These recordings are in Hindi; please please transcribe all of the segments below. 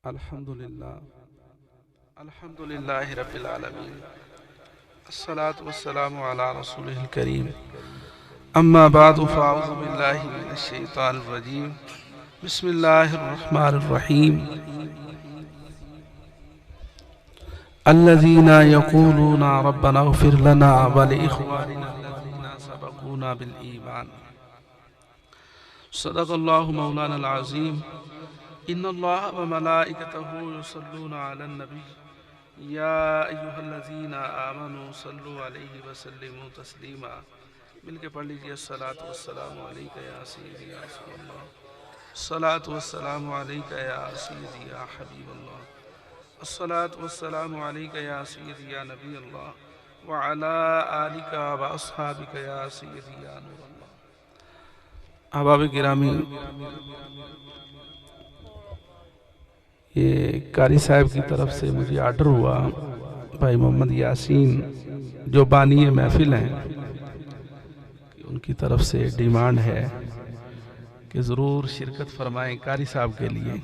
अल्हम्दुलिल्लाहि रब्बिल आलमीन अस्सलातु वस्सलामु अला रसूलिल करीम अम्मा बादु फ़अऊज़ु बिल्लाहि मिनश शैतानिर रजीम बिस्मिल्लाहिर रहमानिर रहीम अल्लज़ीना यक़ूलूना रब्बना इग़फ़िर लना व लिइख़वानिना अल्लज़ीना सबक़ूना बिल ईमान सदक़ल्लाहु मौलानल अज़ीम इन्नल्लाह व मलाइकतहु युसल्लूना अलन नबी या अय्युहल्लज़ीना आमनू सल्लु अलैहि व सल्लिमू तस्लीमा। मिलके पढ़ लीजिए। अस्सलातु वस्सलामु अलैका या सय्यदी या रसूलल्लाह, अस्सलातु वस्सलामु अलैका या सय्यदी या हबीबल्लाह, अस्सलातु वस्सलामु अलैका या सय्यदी या नबीअल्लाह व अला आलिका व अस्हाबिका या सय्यदी या नूरल्लाह। अहबाब गिरामी, ये कारी साहब की तरफ से मुझे आर्डर हुआ, भाई मोहम्मद यासीन जो बानी महफिल हैं, कि उनकी तरफ से डिमांड है कि ज़रूर शिरकत फरमाएं कारी साहब के लिए।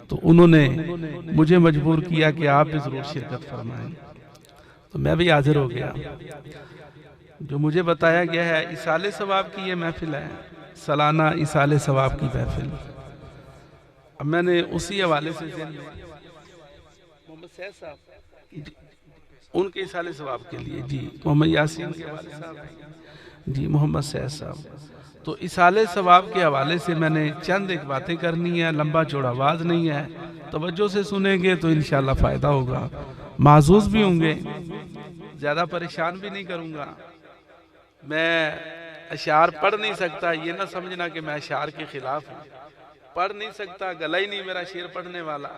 तो उन्होंने मुझे मजबूर किया कि आप भी ज़रूर शिरकत फरमाएं, तो मैं भी हाजिर हो गया। जो मुझे बताया गया है इसाले सवाब की ये महफिल है, सालाना इसाले सवाब की महफिल। अब मैंने उसी हवाले से मोहम्मद सैयद साहब उनके इसाले सवाब के लिए जी, मोहम्मद यासीन के हवाले साहब जी, मोहम्मद सैयद साहब, तो इसाले सवाब के हवाले से मैंने चंद एक बातें करनी है। लंबा चौड़ा आवाज़ नहीं है, तवज्जो से सुनेंगे तो इंशाल्लाह फ़ायदा होगा, महसूस भी होंगे। ज़्यादा परेशान भी नहीं करूँगा। मैं अशार पढ़ नहीं सकता, ये ना समझना कि मैं अशार के खिलाफ हूँ। पढ़ नहीं सकता, गला ही नहीं मेरा शेर पढ़ने वाला,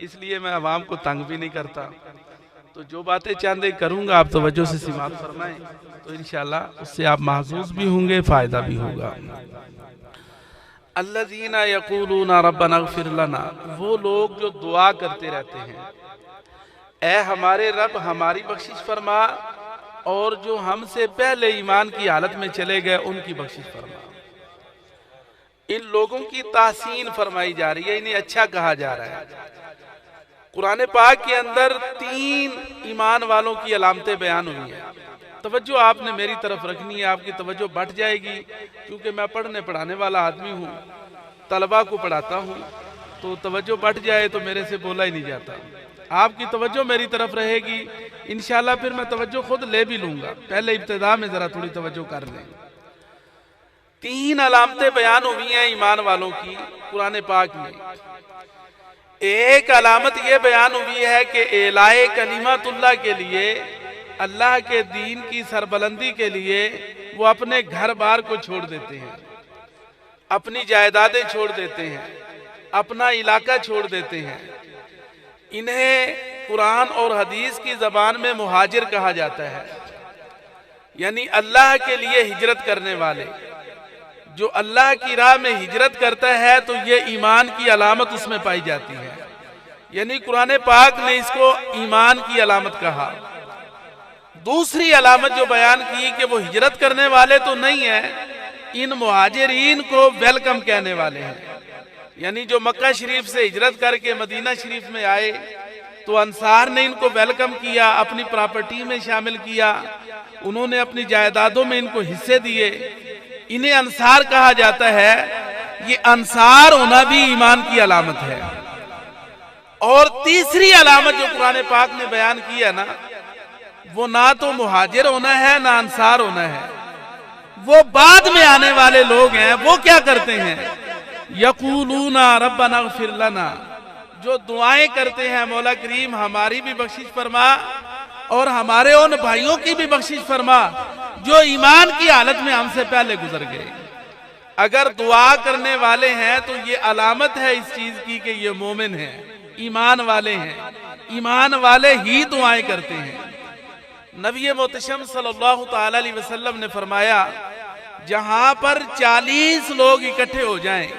इसलिए मैं अवाम को तंग भी नहीं करता। तो जो बातें चंद करूंगा आप तवज्जो से समाअत फरमाएं तो इंशाल्लाह उससे आप महसूस भी होंगे, फायदा भी होगा। अल्लज़ीना यक़ूलूना रब्बना इग़फ़िर लना, वो लोग जो दुआ करते रहते हैं, ऐ हमारे रब हमारी बख्शिश फरमा, और जो हमसे पहले ईमान की हालत में चले गए उनकी बख्शिश फरमा। इन लोगों की तासीन फरमाई जा रही है, इन्हें अच्छा कहा जा रहा है। कुरान पाक के अंदर 3 ईमान वालों की अलामतें बयान हुई हैं। तवज्जो आपने मेरी तरफ रखनी है, आपकी तवज्जो बढ़ जाएगी, क्योंकि मैं पढ़ने पढ़ाने वाला आदमी हूँ, तलबा को पढ़ाता हूँ, तो तवज्जो बढ़ जाए तो मेरे से बोला ही नहीं जाता। आपकी तवज्जो मेरी तरफ रहेगी इंशाल्लाह, फिर मैं तवज्जो खुद ले भी लूँगा। पहले इब्तिदा में ज़रा थोड़ी तवज्जो कर लें। 3 अलामतें बयान हुई हैं ईमान वालों की कुरान पाक में। एक अलामत यह बयान हुई है कि एलाए कलिमतुल्लाह के लिए, अल्लाह के दीन की सरबलंदी के लिए वो अपने घर बार को छोड़ देते हैं, अपनी जायदादें छोड़ देते हैं, अपना इलाका छोड़ देते हैं। इन्हें कुरान और हदीस की ज़बान में मुहाजिर कहा जाता है, यानी अल्लाह के लिए हिजरत करने वाले। जो अल्लाह की राह में हिजरत करता है तो ये ईमान की अलामत उसमें पाई जाती है, यानी कुरान पाक ने इसको ईमान की अलामत कहा। दूसरी अलामत जो बयान की कि वो हिजरत करने वाले तो नहीं है, इन मुहाजिरीन को वेलकम कहने वाले हैं, यानी जो मक्का शरीफ से हिजरत करके मदीना शरीफ में आए तो अंसार ने इनको वेलकम किया, अपनी प्रॉपर्टी में शामिल किया, उन्होंने अपनी जायदादों में इनको हिस्से दिए। इन्हें अंसार कहा जाता है। ये अंसार होना भी ईमान की अलामत है। और तीसरी अलामत जो कुरान पाक ने बयान की है ना, वो ना तो मुहाजिर होना है ना अंसार होना है, वो बाद में आने वाले लोग हैं। वो क्या करते हैं? यक़ूलूना रब्बना इग़फ़िर लना, जो दुआएं करते हैं मौला करीम हमारी भी बख्शिश फरमा और हमारे उन भाइयों की भी बख्शिश फरमा जो ईमान की हालत में हमसे पहले गुजर गए। अगर दुआ करने वाले हैं तो ये अलामत है इस चीज की कि ये मोमिन हैं, ईमान वाले हैं। ईमान वाले ही दुआएं करते हैं। नबी मोहतरम सल्लल्लाहु ताला अलैहि वसल्लम ने फरमाया, जहां पर 40 लोग इकट्ठे हो जाएं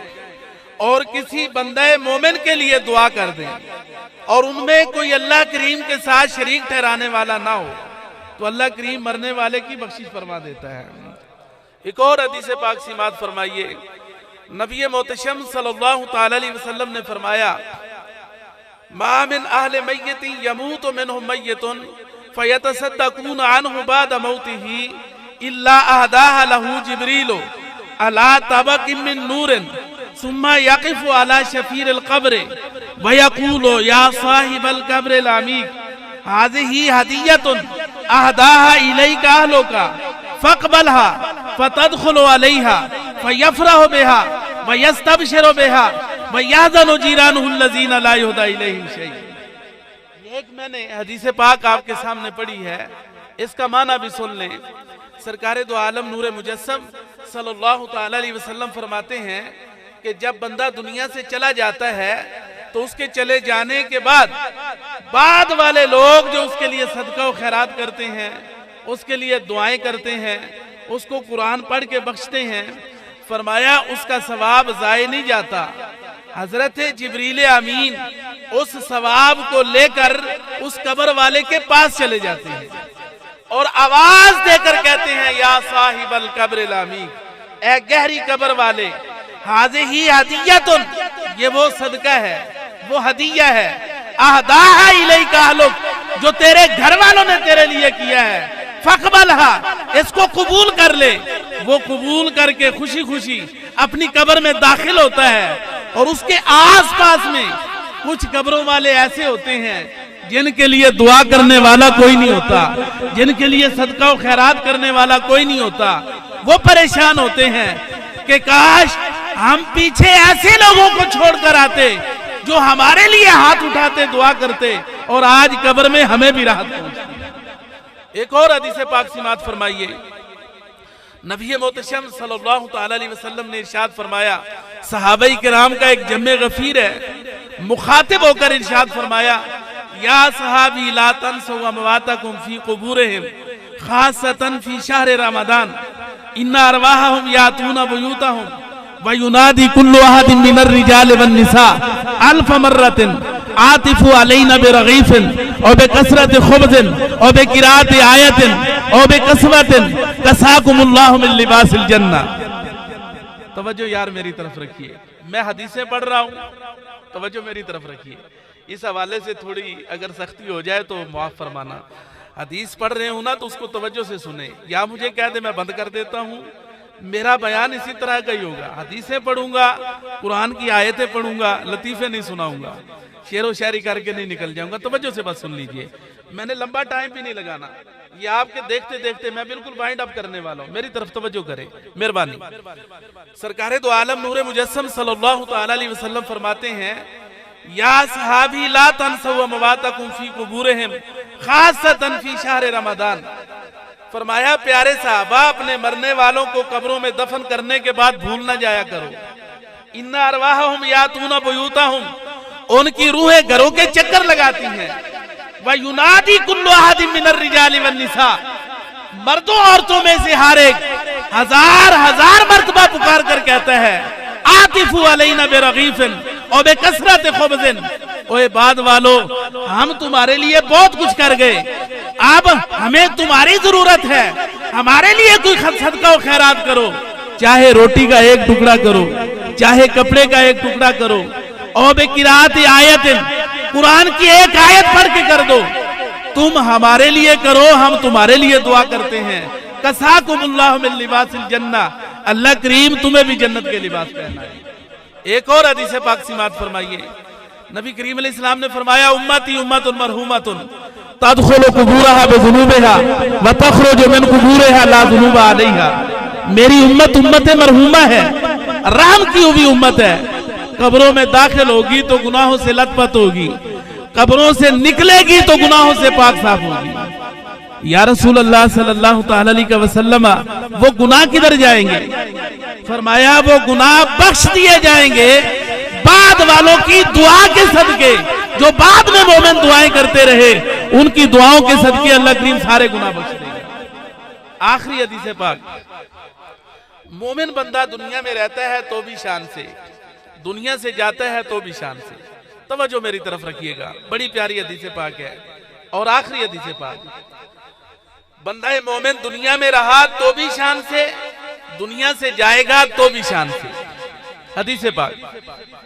और किसी बंदे मोमिन के लिए दुआ कर दें और उनमें कोई अल्लाह करीम के साथ शरीक ठहराने वाला ना हो, तो अल्लाह करीम मरने वाले की बख्शिश फरमा देता है। एक और हदीस पाक सिमात फरमाइए, नबी मोहतरम सल्लल्लाहु ताला अलैहि वसल्लम ने फरमाया, मा मिन अहले मय्यतिन यमूतु मिनहुम मय्यतुन फयतसद्दक़ून अन्हु बाद मौतिही इल्ला अहदाहा लहू जिब्रीलु अला तबक़िन मिन नूरिन सुम्मा यक़िफ़ु अला शफ़ीरिल क़ब्र व यक़ूलु या साहिबल क़ब्रिल अमीक़ हाज़िही हदिय्यतुन अहदाहा इलैका अहलुका फ़क़बलहा फ़तदख़ुलु अलैहा फ़यफ़रहु बिहा व यस्तबशिरु बिहा व यहज़नु जीरानुहु अल्लज़ीना ला युहदा इलैहिम शै। एक मैंने हदीस पाक आपके सामने पढ़ी है, इसका माना भी सुन लें। सरकारे दो आलम नूरे मुजस्सम सल्लल्लाहु तआला अलैहि वसल्लम फरमाते हैं कि जब बंदा दुनिया से चला जाता है तो उसके चले जाने के बाद वाले लोग जो उसके लिए सदका और खैरात करते हैं, उसके लिए दुआएं करते हैं, उसको कुरान पढ़ के बख्शते हैं, फरमाया उसका सवाब ज़ाय नहीं जाता। हजरत जिब्रील अमीन उस सवाब को लेकर उस कब्र वाले के पास चले जाते हैं और आवाज देकर कहते हैं या साहिबल कब्रिल अमीक़, ए गहरी कब्र वाले, हाज़िही हदिय्यतुन, ये वो सदका है, वो हदिया है, अहदाहा इलैका अहलुक, जो तेरे घर वालों ने तेरे लिए किया है, फ़क़बलहा, इसको कबूल कर ले। वो कबूल करके खुशी खुशी अपनी कब्र में दाखिल होता है और उसके आस पास में कुछ कब्रों वाले ऐसे होते हैं जिनके लिए दुआ करने वाला कोई नहीं होता, जिनके लिए सदका और खैरात करने वाला कोई नहीं होता। वो परेशान होते हैं कि काश हम पीछे ऐसे लोगों को छोड़कर आते जो हमारे लिए हाथ उठाते, दुआ करते और आज कब्र में हमें भी राहत पहुंचती। एक और हदीस पाक सिमात फरमाइए, नबी मोहतरम सल्लल्लाहु तआला अलैहि वसल्लम ने इरशाद फरमाया, सहाबाई किराम का एक जम्मे गफीर है, मुखातिब होकर इरशाद फरमाया, या सहाबी ला तंसू अमवातकुम फी कुबूरिहिम खासतन फी शहर रमजान इन्ना अरवाहहुम यातूना बुयूतहुम व युनादी कुल्लु अहदिन मिनर रिजाल वन निसा अल्फ मर्रतिन आतिफु अलैना बिरगीफिन और बिकसरत खुब्ज़िन और बिकिरात आयतिन और बिकसवतिन कसाकुमुल्लाहु मिन लिबासिल जन्नह। तवज्जो यार मेरी तरफ रखिए, मैं हदीसें पढ़ रहा हूँ, तवज्जो मेरी तरफ रखिए। इस हवाले से थोड़ी अगर सख्ती हो जाए तो माफ फरमाना। हदीस पढ़ रहे हूँ ना तो उसको तवज्जो से सुने, या मुझे कह दे मैं बंद कर देता हूँ। मेरा बयान इसी तरह का ही होगा, हदीसें पढ़ूंगा, कुरान की आयतें पढ़ूंगा, लतीफे नहीं सुनाऊंगा, शेरो शायरी करके नहीं निकल जाऊंगा। तवज्जो से बात सुन लीजिए, मैंने लंबा टाइम भी नहीं लगाना, ये आपके देखते देखते मैं बिल्कुल वाइंड अप करने वाला हूँ, मेरी तरफ तवज्जो करें, मेहरबानी। सरकारे दो आलम नूरे मुजस्सम सल्लल्लाहु तआला अलैहि वसल्लम फरमाते हैं, या सहाबी ला तंसू अमवातकुम फी कुबूरिहिम खासतन फी शहर रमजान। फरमाया प्यारे साहबा, अपने मरने वालों को कब्रों में दफन करने के बाद भूल न जाया करो। इन्ना अरवाहहुम यातूना बुयूतहुम, उनकी रूहें घरों के चक्कर लगाती हैं। व युनादी कुल्लु अहदिन मिनर रिजाली वन निसा, मर्दों औरतों में से हर एक हजार हजार मर्तबा पुकार कर कहता है, आतिफु अलैना बिरगीफिन और बेकसरत खुब्ज़िन, ओए बाद वालों, हम तुम्हारे लिए बहुत कुछ कर गए, अब हमें तुम्हारी जरूरत है, हमारे लिए कोई सदका और खैरात करो, चाहे रोटी का एक टुकड़ा करो, चाहे कपड़े का एक टुकड़ा करो, और बेकिरात आयतिन, कुरान की एक आयत पढ़ के कर दो, तुम हमारे लिए करो, हम तुम्हारे लिए दुआ करते हैं। कसाकुमुल्लाहु मिन लिबासिल जन्नह, अल्लाह करीम तुम्हें भी जन्नत के लिबास पहनाए। एक और हदीस पाक सिमात फरमाइए, नबी करीम अलैहिस्सलाम ने फरमाया, उम्मती उम्मतुन मरहूमतुन तदखुलु कुबूरहा बिजुनूबिहा व तखरुजु मिन कुबूरिहा ला जुनूबा अलैहा। मेरी उम्मत उम्मत मरहूमा है, रहम की हुई उम्मत है, कब्रों में दाखिल होगी तो गुनाहों से लथपथ होगी, कब्रों से निकलेगी तो गुनाहों से पाक साफ होगी। या रसूल अल्लाह सल्लल्लाहु तआला अलैहि वसल्लम, वो गुनाह किधर जाएंगे? फरमाया वो गुनाह बख्श दिए जाएंगे बाद वालों की दुआ के सदके, जो बाद में मोमिन दुआएं करते रहे, उनकी दुआओं के सदके अल्लाह करीम सारे गुनाह बख्श देगा। आखिरी हदीस पाक, मोमिन बंदा दुनिया में रहता है तो भी शान से, दुनिया से जाता है तो भी शान से। तवज्जो मेरी तरफ रखिएगा, बड़ी प्यारी हदीस पाक है। और आखिरी हदीस पाक, बंदा मोमिन दुनिया में रहा तो भी शान से, दुनिया से जाएगा तो भी शान से। हदीस पाक,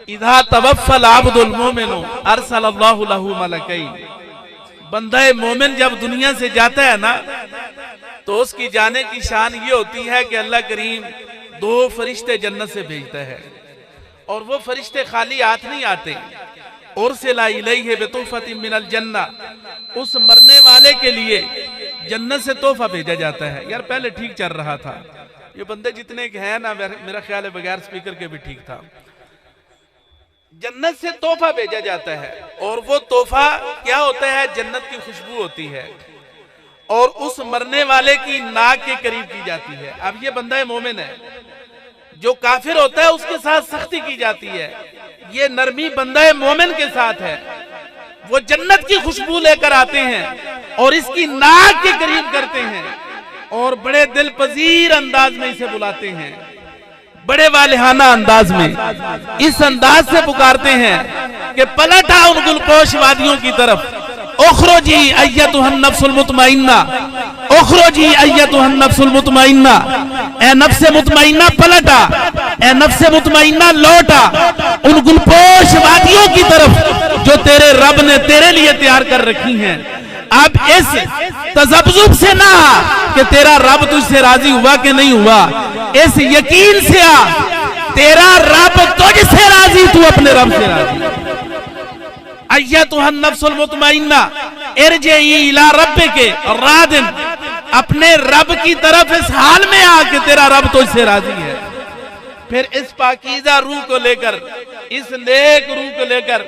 इज़ा तवफ़्फ़ल अब्दुल मोमिनु अरसलल्लाहु लहू मलकैन। बंदा मोमिन जब दुनिया से जाता है ना, तो उसकी जाने की शान ये होती है कि अल्लाह करीम 2 फरिश्ते जन्नत से भेजता है, और वो फरिश्ते खाली हाथ नहीं आते। उरसिला इलैहि बितोहफ़तिन मिनल जन्ना, उस मरने वाले के लिए जन्नत से तोहफा भेजा जाता है। यार पहले ठीक चल रहा था, ये बंदे जितने के हैं ना, मेरा ख्याल है बगैर स्पीकर के भी ठीक था। जन्नत से तोहफा भेजा जाता है, और वो तोहफा क्या होता है? जन्नत की खुशबू होती है, और उस मरने वाले की नाक के करीब की जाती है। अब ये बंदा मोमिन है, जो काफिर होता है उसके साथ सख्ती की जाती है, ये नरमी बंदा मोमिन के साथ है। वो जन्नत की खुशबू लेकर आते हैं और इसकी नाक के करीब करते हैं, और बड़े दिल पजीर अंदाज में इसे बुलाते हैं, बड़े वालिहाना अंदाज में इस अंदाज से पुकारते हैं कि पलट आ उन गुलपोश वादियों की तरफ। उखरुजी अय्यतुहन नफ्सुल मुतमइन्ना, उखरुजी अय्यतुहन नफ्सुल मुतमइन्ना, ए नफ्स मुतमइन्ना पलटा, ए नफ्स मुतमइन्ना लौटा उन गुलपोश वादियों की तरफ जो तेरे रब ने तेरे लिए तैयार कर रखी हैं। अब इस तजब्जुब से ना कि तेरा रब तुझसे राजी हुआ कि नहीं हुआ, इस यकीन से आ तेरा रब तुझसे राजी, तू अपने रब से राजी। अय्यतुहन नफ्सुल मुतमइन्ना इरजिई इला रब्बिके रादिन, अपने रब की तरफ इस हाल में आ कि तेरा रब तुझसे राजी है। फिर इस पाकीज़ा रूह को लेकर, इस नेक रूह को लेकर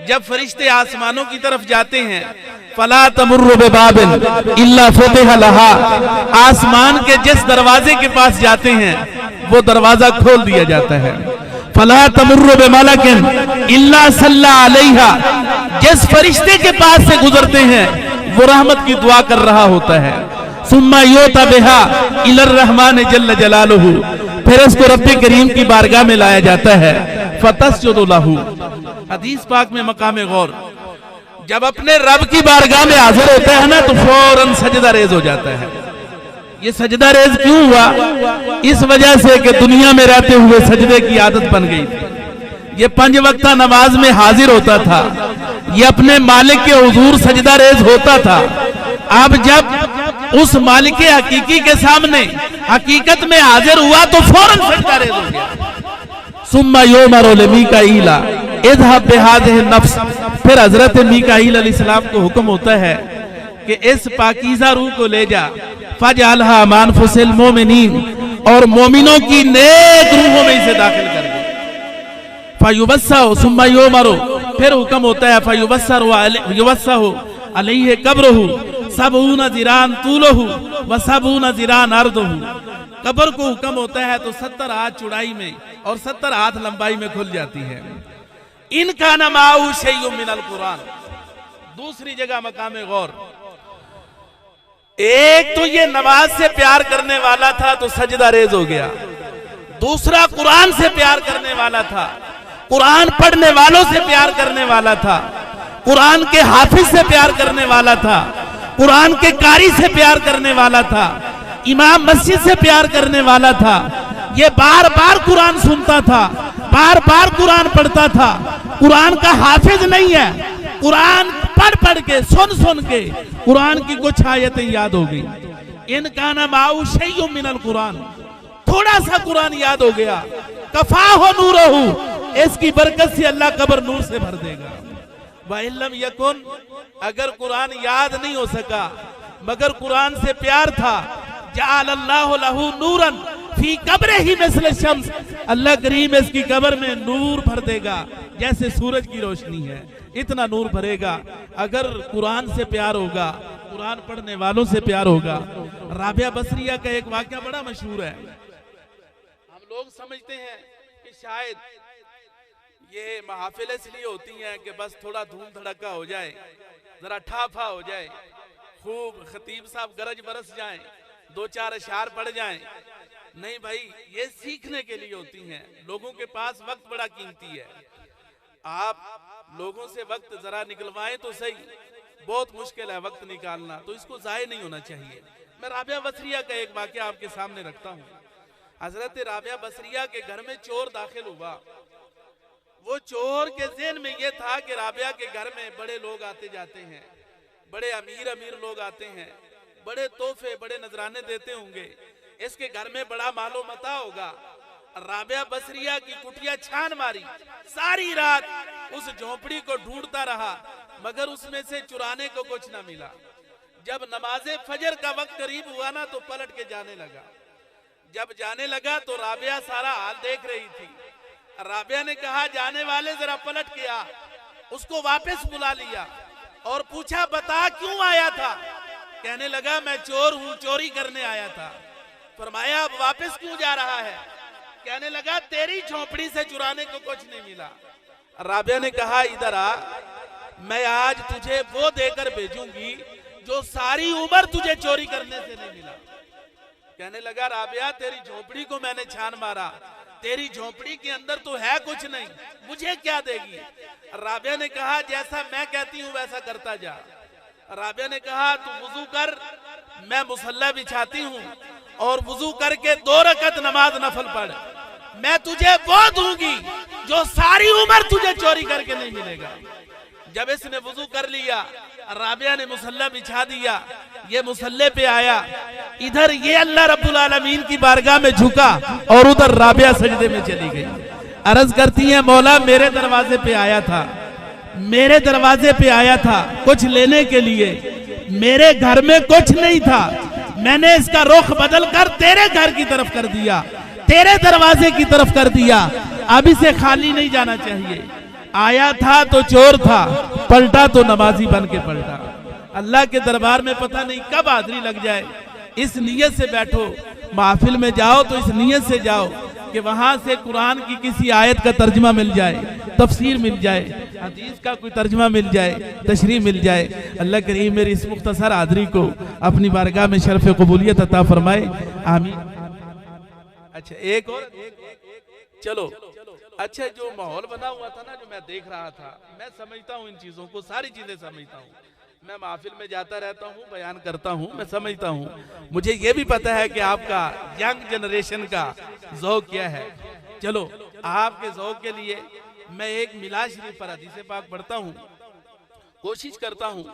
जब फरिश्ते आसमानों की तरफ जाते हैं, फला तमुर्रु बिबाबिन इल्ला फुतिहा लहा, आसमान के जिस दरवाजे के पास जाते हैं वो दरवाजा खोल दिया जाता है। फला तमुर्रु बिमलकिन इल्ला सल्ला अलैहा, जिस फरिश्ते के पास से गुजरते हैं वो रहमत की दुआ कर रहा होता है। सुम्मा योता बिहा इलर रहमान जल्ल जलालुहु, फिर उसको रब्बे करीम की बारगाह में लाया जाता है। फतस्जुदु लहू, हदीस पाक में मकाम गौर, जब अपने रब की बारगाह में हाजिर होता है ना तो फौरन सजदा रेज हो जाता है। ये सजदा रेज क्यों हुआ? इस वजह से कि दुनिया में रहते हुए सजदे की आदत बन गई थी। ये 5 वक्ता नमाज में हाजिर होता था, ये अपने मालिक के हुजूर सजदा रेज होता था। अब जब उस मालिक हकीकी के सामने हकीकत में हाजिर हुआ तो फौरन सजदा रेज हो गया। सुम्मा युमरु लिमीकाईला इज़हब बिहादिहि नफ्स, फिर हजरत मीकाईल अलैहिस्सलाम को हुक्म होता है कि इस पाकीज़ा रूह को ले जा, फजअलहा मानफुसिल मोमिनीन, और मोमिनों की नेक रूहों में इसे दाखिल कर दे। फयुबस्सहु सुम्मा युमरु, फिर हुक्म होता है फयुबस्सहु अलैहि कब्रुहु सबऊना ज़िरान तूलुहु व सबऊना ज़िरान अर्दुहु, कब्र को हुक्म होता है तो 70 हाथ चौड़ाई में और 70 हाथ लंबाई में खुल जाती है। इनका नमाउ शैय्युम मिनल कुरान। दूसरी जगह मकामे गौर, एक तो ये नमाज से प्यार करने वाला था तो सजदा रेज हो गया, दूसरा कुरान से प्यार करने वाला था, कुरान पढ़ने वालों से प्यार करने वाला था, कुरान के हाफिज से प्यार करने वाला था, कुरान के कारी से प्यार करने वाला था, इमाम मस्जिद से प्यार करने वाला था। ये बार बार कुरान सुनता था, बार बार कुरान पढ़ता था। कुरान का हाफिज नहीं है, कुरान पढ़ पढ़ के सुन सुन के कुरान की कुछ आयतें याद हो गई। इनका नमाउ शैय्युम मिनल कुरान, थोड़ा सा कुरान याद हो गया। कफाहु नूरहु, इसकी बरकत से अल्लाह कब्र नूर से भर देगा। व इल्लम यकुन, अगर कुरान याद नहीं हो सका मगर कुरान से प्यार था, जअलल्लाहु लहू नूरन फी कब्रिही मिस्ल शम्स, अल्लाह करीम इसकी कब्र में नूर भर देगा जैसे सूरज की रोशनी है, इतना नूर भरेगा। अगर कुरान से प्यार होगा, कुरान पढ़ने वालों से प्यार होगा। राबिया बसरिया का एक वाकया बड़ा मशहूर है। हम लोग समझते हैं कि शायद ये महफिल इसलिए होती हैं कि बस थोड़ा धूम धड़का हो जाए, जरा ठाफा हो जाए, खूब खतीब साहब गरज बरस जाएं, 2-4 अशार पढ़ जाएं। नहीं भाई, ये सीखने के लिए होती हैं। लोगों के पास वक्त बड़ा कीमती है, आप लोगों से वक्त जरा निकलवाएं तो सही, बहुत मुश्किल है वक्त निकालना, तो इसको जाये नहीं होना चाहिए। मैं राबिया बसरिया का एक वाकया आपके सामने रखता हूँ। हजरत राबिया बसरिया के घर में चोर दाखिल हुआ। वो चोर के ज़हन में ये था कि राबिया के घर में बड़े लोग आते जाते हैं, बड़े अमीर अमीर लोग आते हैं, बड़े तोहफे बड़े नजराने देते होंगे, इसके घर में बड़ा मालो मता होगा। राबिया बसरिया की कुटिया छान मारी, सारी रात उस झोपड़ी को ढूंढता रहा, मगर उसमें से चुराने को कुछ ना मिला। जब नमाजे फजर का वक्त करीब हुआ ना तो पलट के जाने लगा। जब जाने लगा तो राबिया सारा हाल देख रही थी। राबिया ने कहा, जाने वाले जरा पलट के आ। उसको वापस बुला लिया और पूछा, बता क्यों आया था? कहने लगा, मैं चोर हूं, चोरी करने आया था। फरमाया, अब वापस क्यों जा रहा है? कहने लगा, तेरी झोपड़ी से चुराने को कुछ नहीं मिला। राबिया ने कहा, इधर आ, मैं आज तुझे वो देकर भेजूंगी जो सारी उम्र तुझे चोरी करने से नहीं मिला। कहने लगा, राबिया तेरी झोपड़ी को मैंने छान मारा, तेरी झोपड़ी के अंदर तो है कुछ नहीं, मुझे क्या देगी? राबिया ने कहा, जैसा मैं कहती हूँ वैसा करता जा। राबिया ने कहा, तू वुजू कर, मैं मुसल्ला बिछाती हूँ और वुजू करके 2 रकत नमाज नफल पढ़, मैं तुझे वो दूंगी जो सारी उम्र तुझे चोरी करके नहीं मिलेगा। जब इसने वुजू कर लिया, राबिया ने मुसल्ला बिछा दिया, ये मुसल्ले पे आया, इधर ये अल्लाह रब्बुल आलमीन की बारगाह में झुका और उधर राबिया सजदे में चली गई। अर्ज करती है, मौला मेरे दरवाजे पे आया था, मेरे दरवाजे पे आया था कुछ लेने के लिए, मेरे घर में कुछ नहीं था, मैंने इसका रुख बदल कर तेरे घर की तरफ कर दिया, तेरे दरवाजे की तरफ कर दिया, अब इसे खाली नहीं जाना चाहिए। आया था तो चोर था, पलटा तो नमाजी बन के पलटा। अल्लाह के दरबार में पता नहीं कब हाजिरी लग जाए। इस नियत से बैठो, महफिल में जाओ तो इस नियत से जाओ कि वहां से कुरान की किसी आयत का तर्जमा मिल जाए, तफसीर मिल जाए, हदीस का कोई तर्जमा मिल जाए, तशरीह मिल जाए। अल्लाह करीम मेरी इस मुख्तसर हाजिरी को अपनी बारगाह में शर्फ कबूलियत अता फरमाए, आमीन। अच्छा एक और, चलो अच्छा, जो माहौल बना हुआ था ना, जो मैं देख रहा था, मैं समझता हूँ इन चीजों को, सारी चीजें समझता हूँ। मैं महफिल में जाता रहता हूँ, बयान करता हूँ, मैं समझता हूँ। मुझे ये भी पता है कि आपका यंग जनरेशन का ज़ौक़ क्या है। चलो आपके ज़ौक़ के लिए मैं एक मिलाद शरीफ पर हदीस पाक पढ़ता हूँ, कोशिश करता हूँ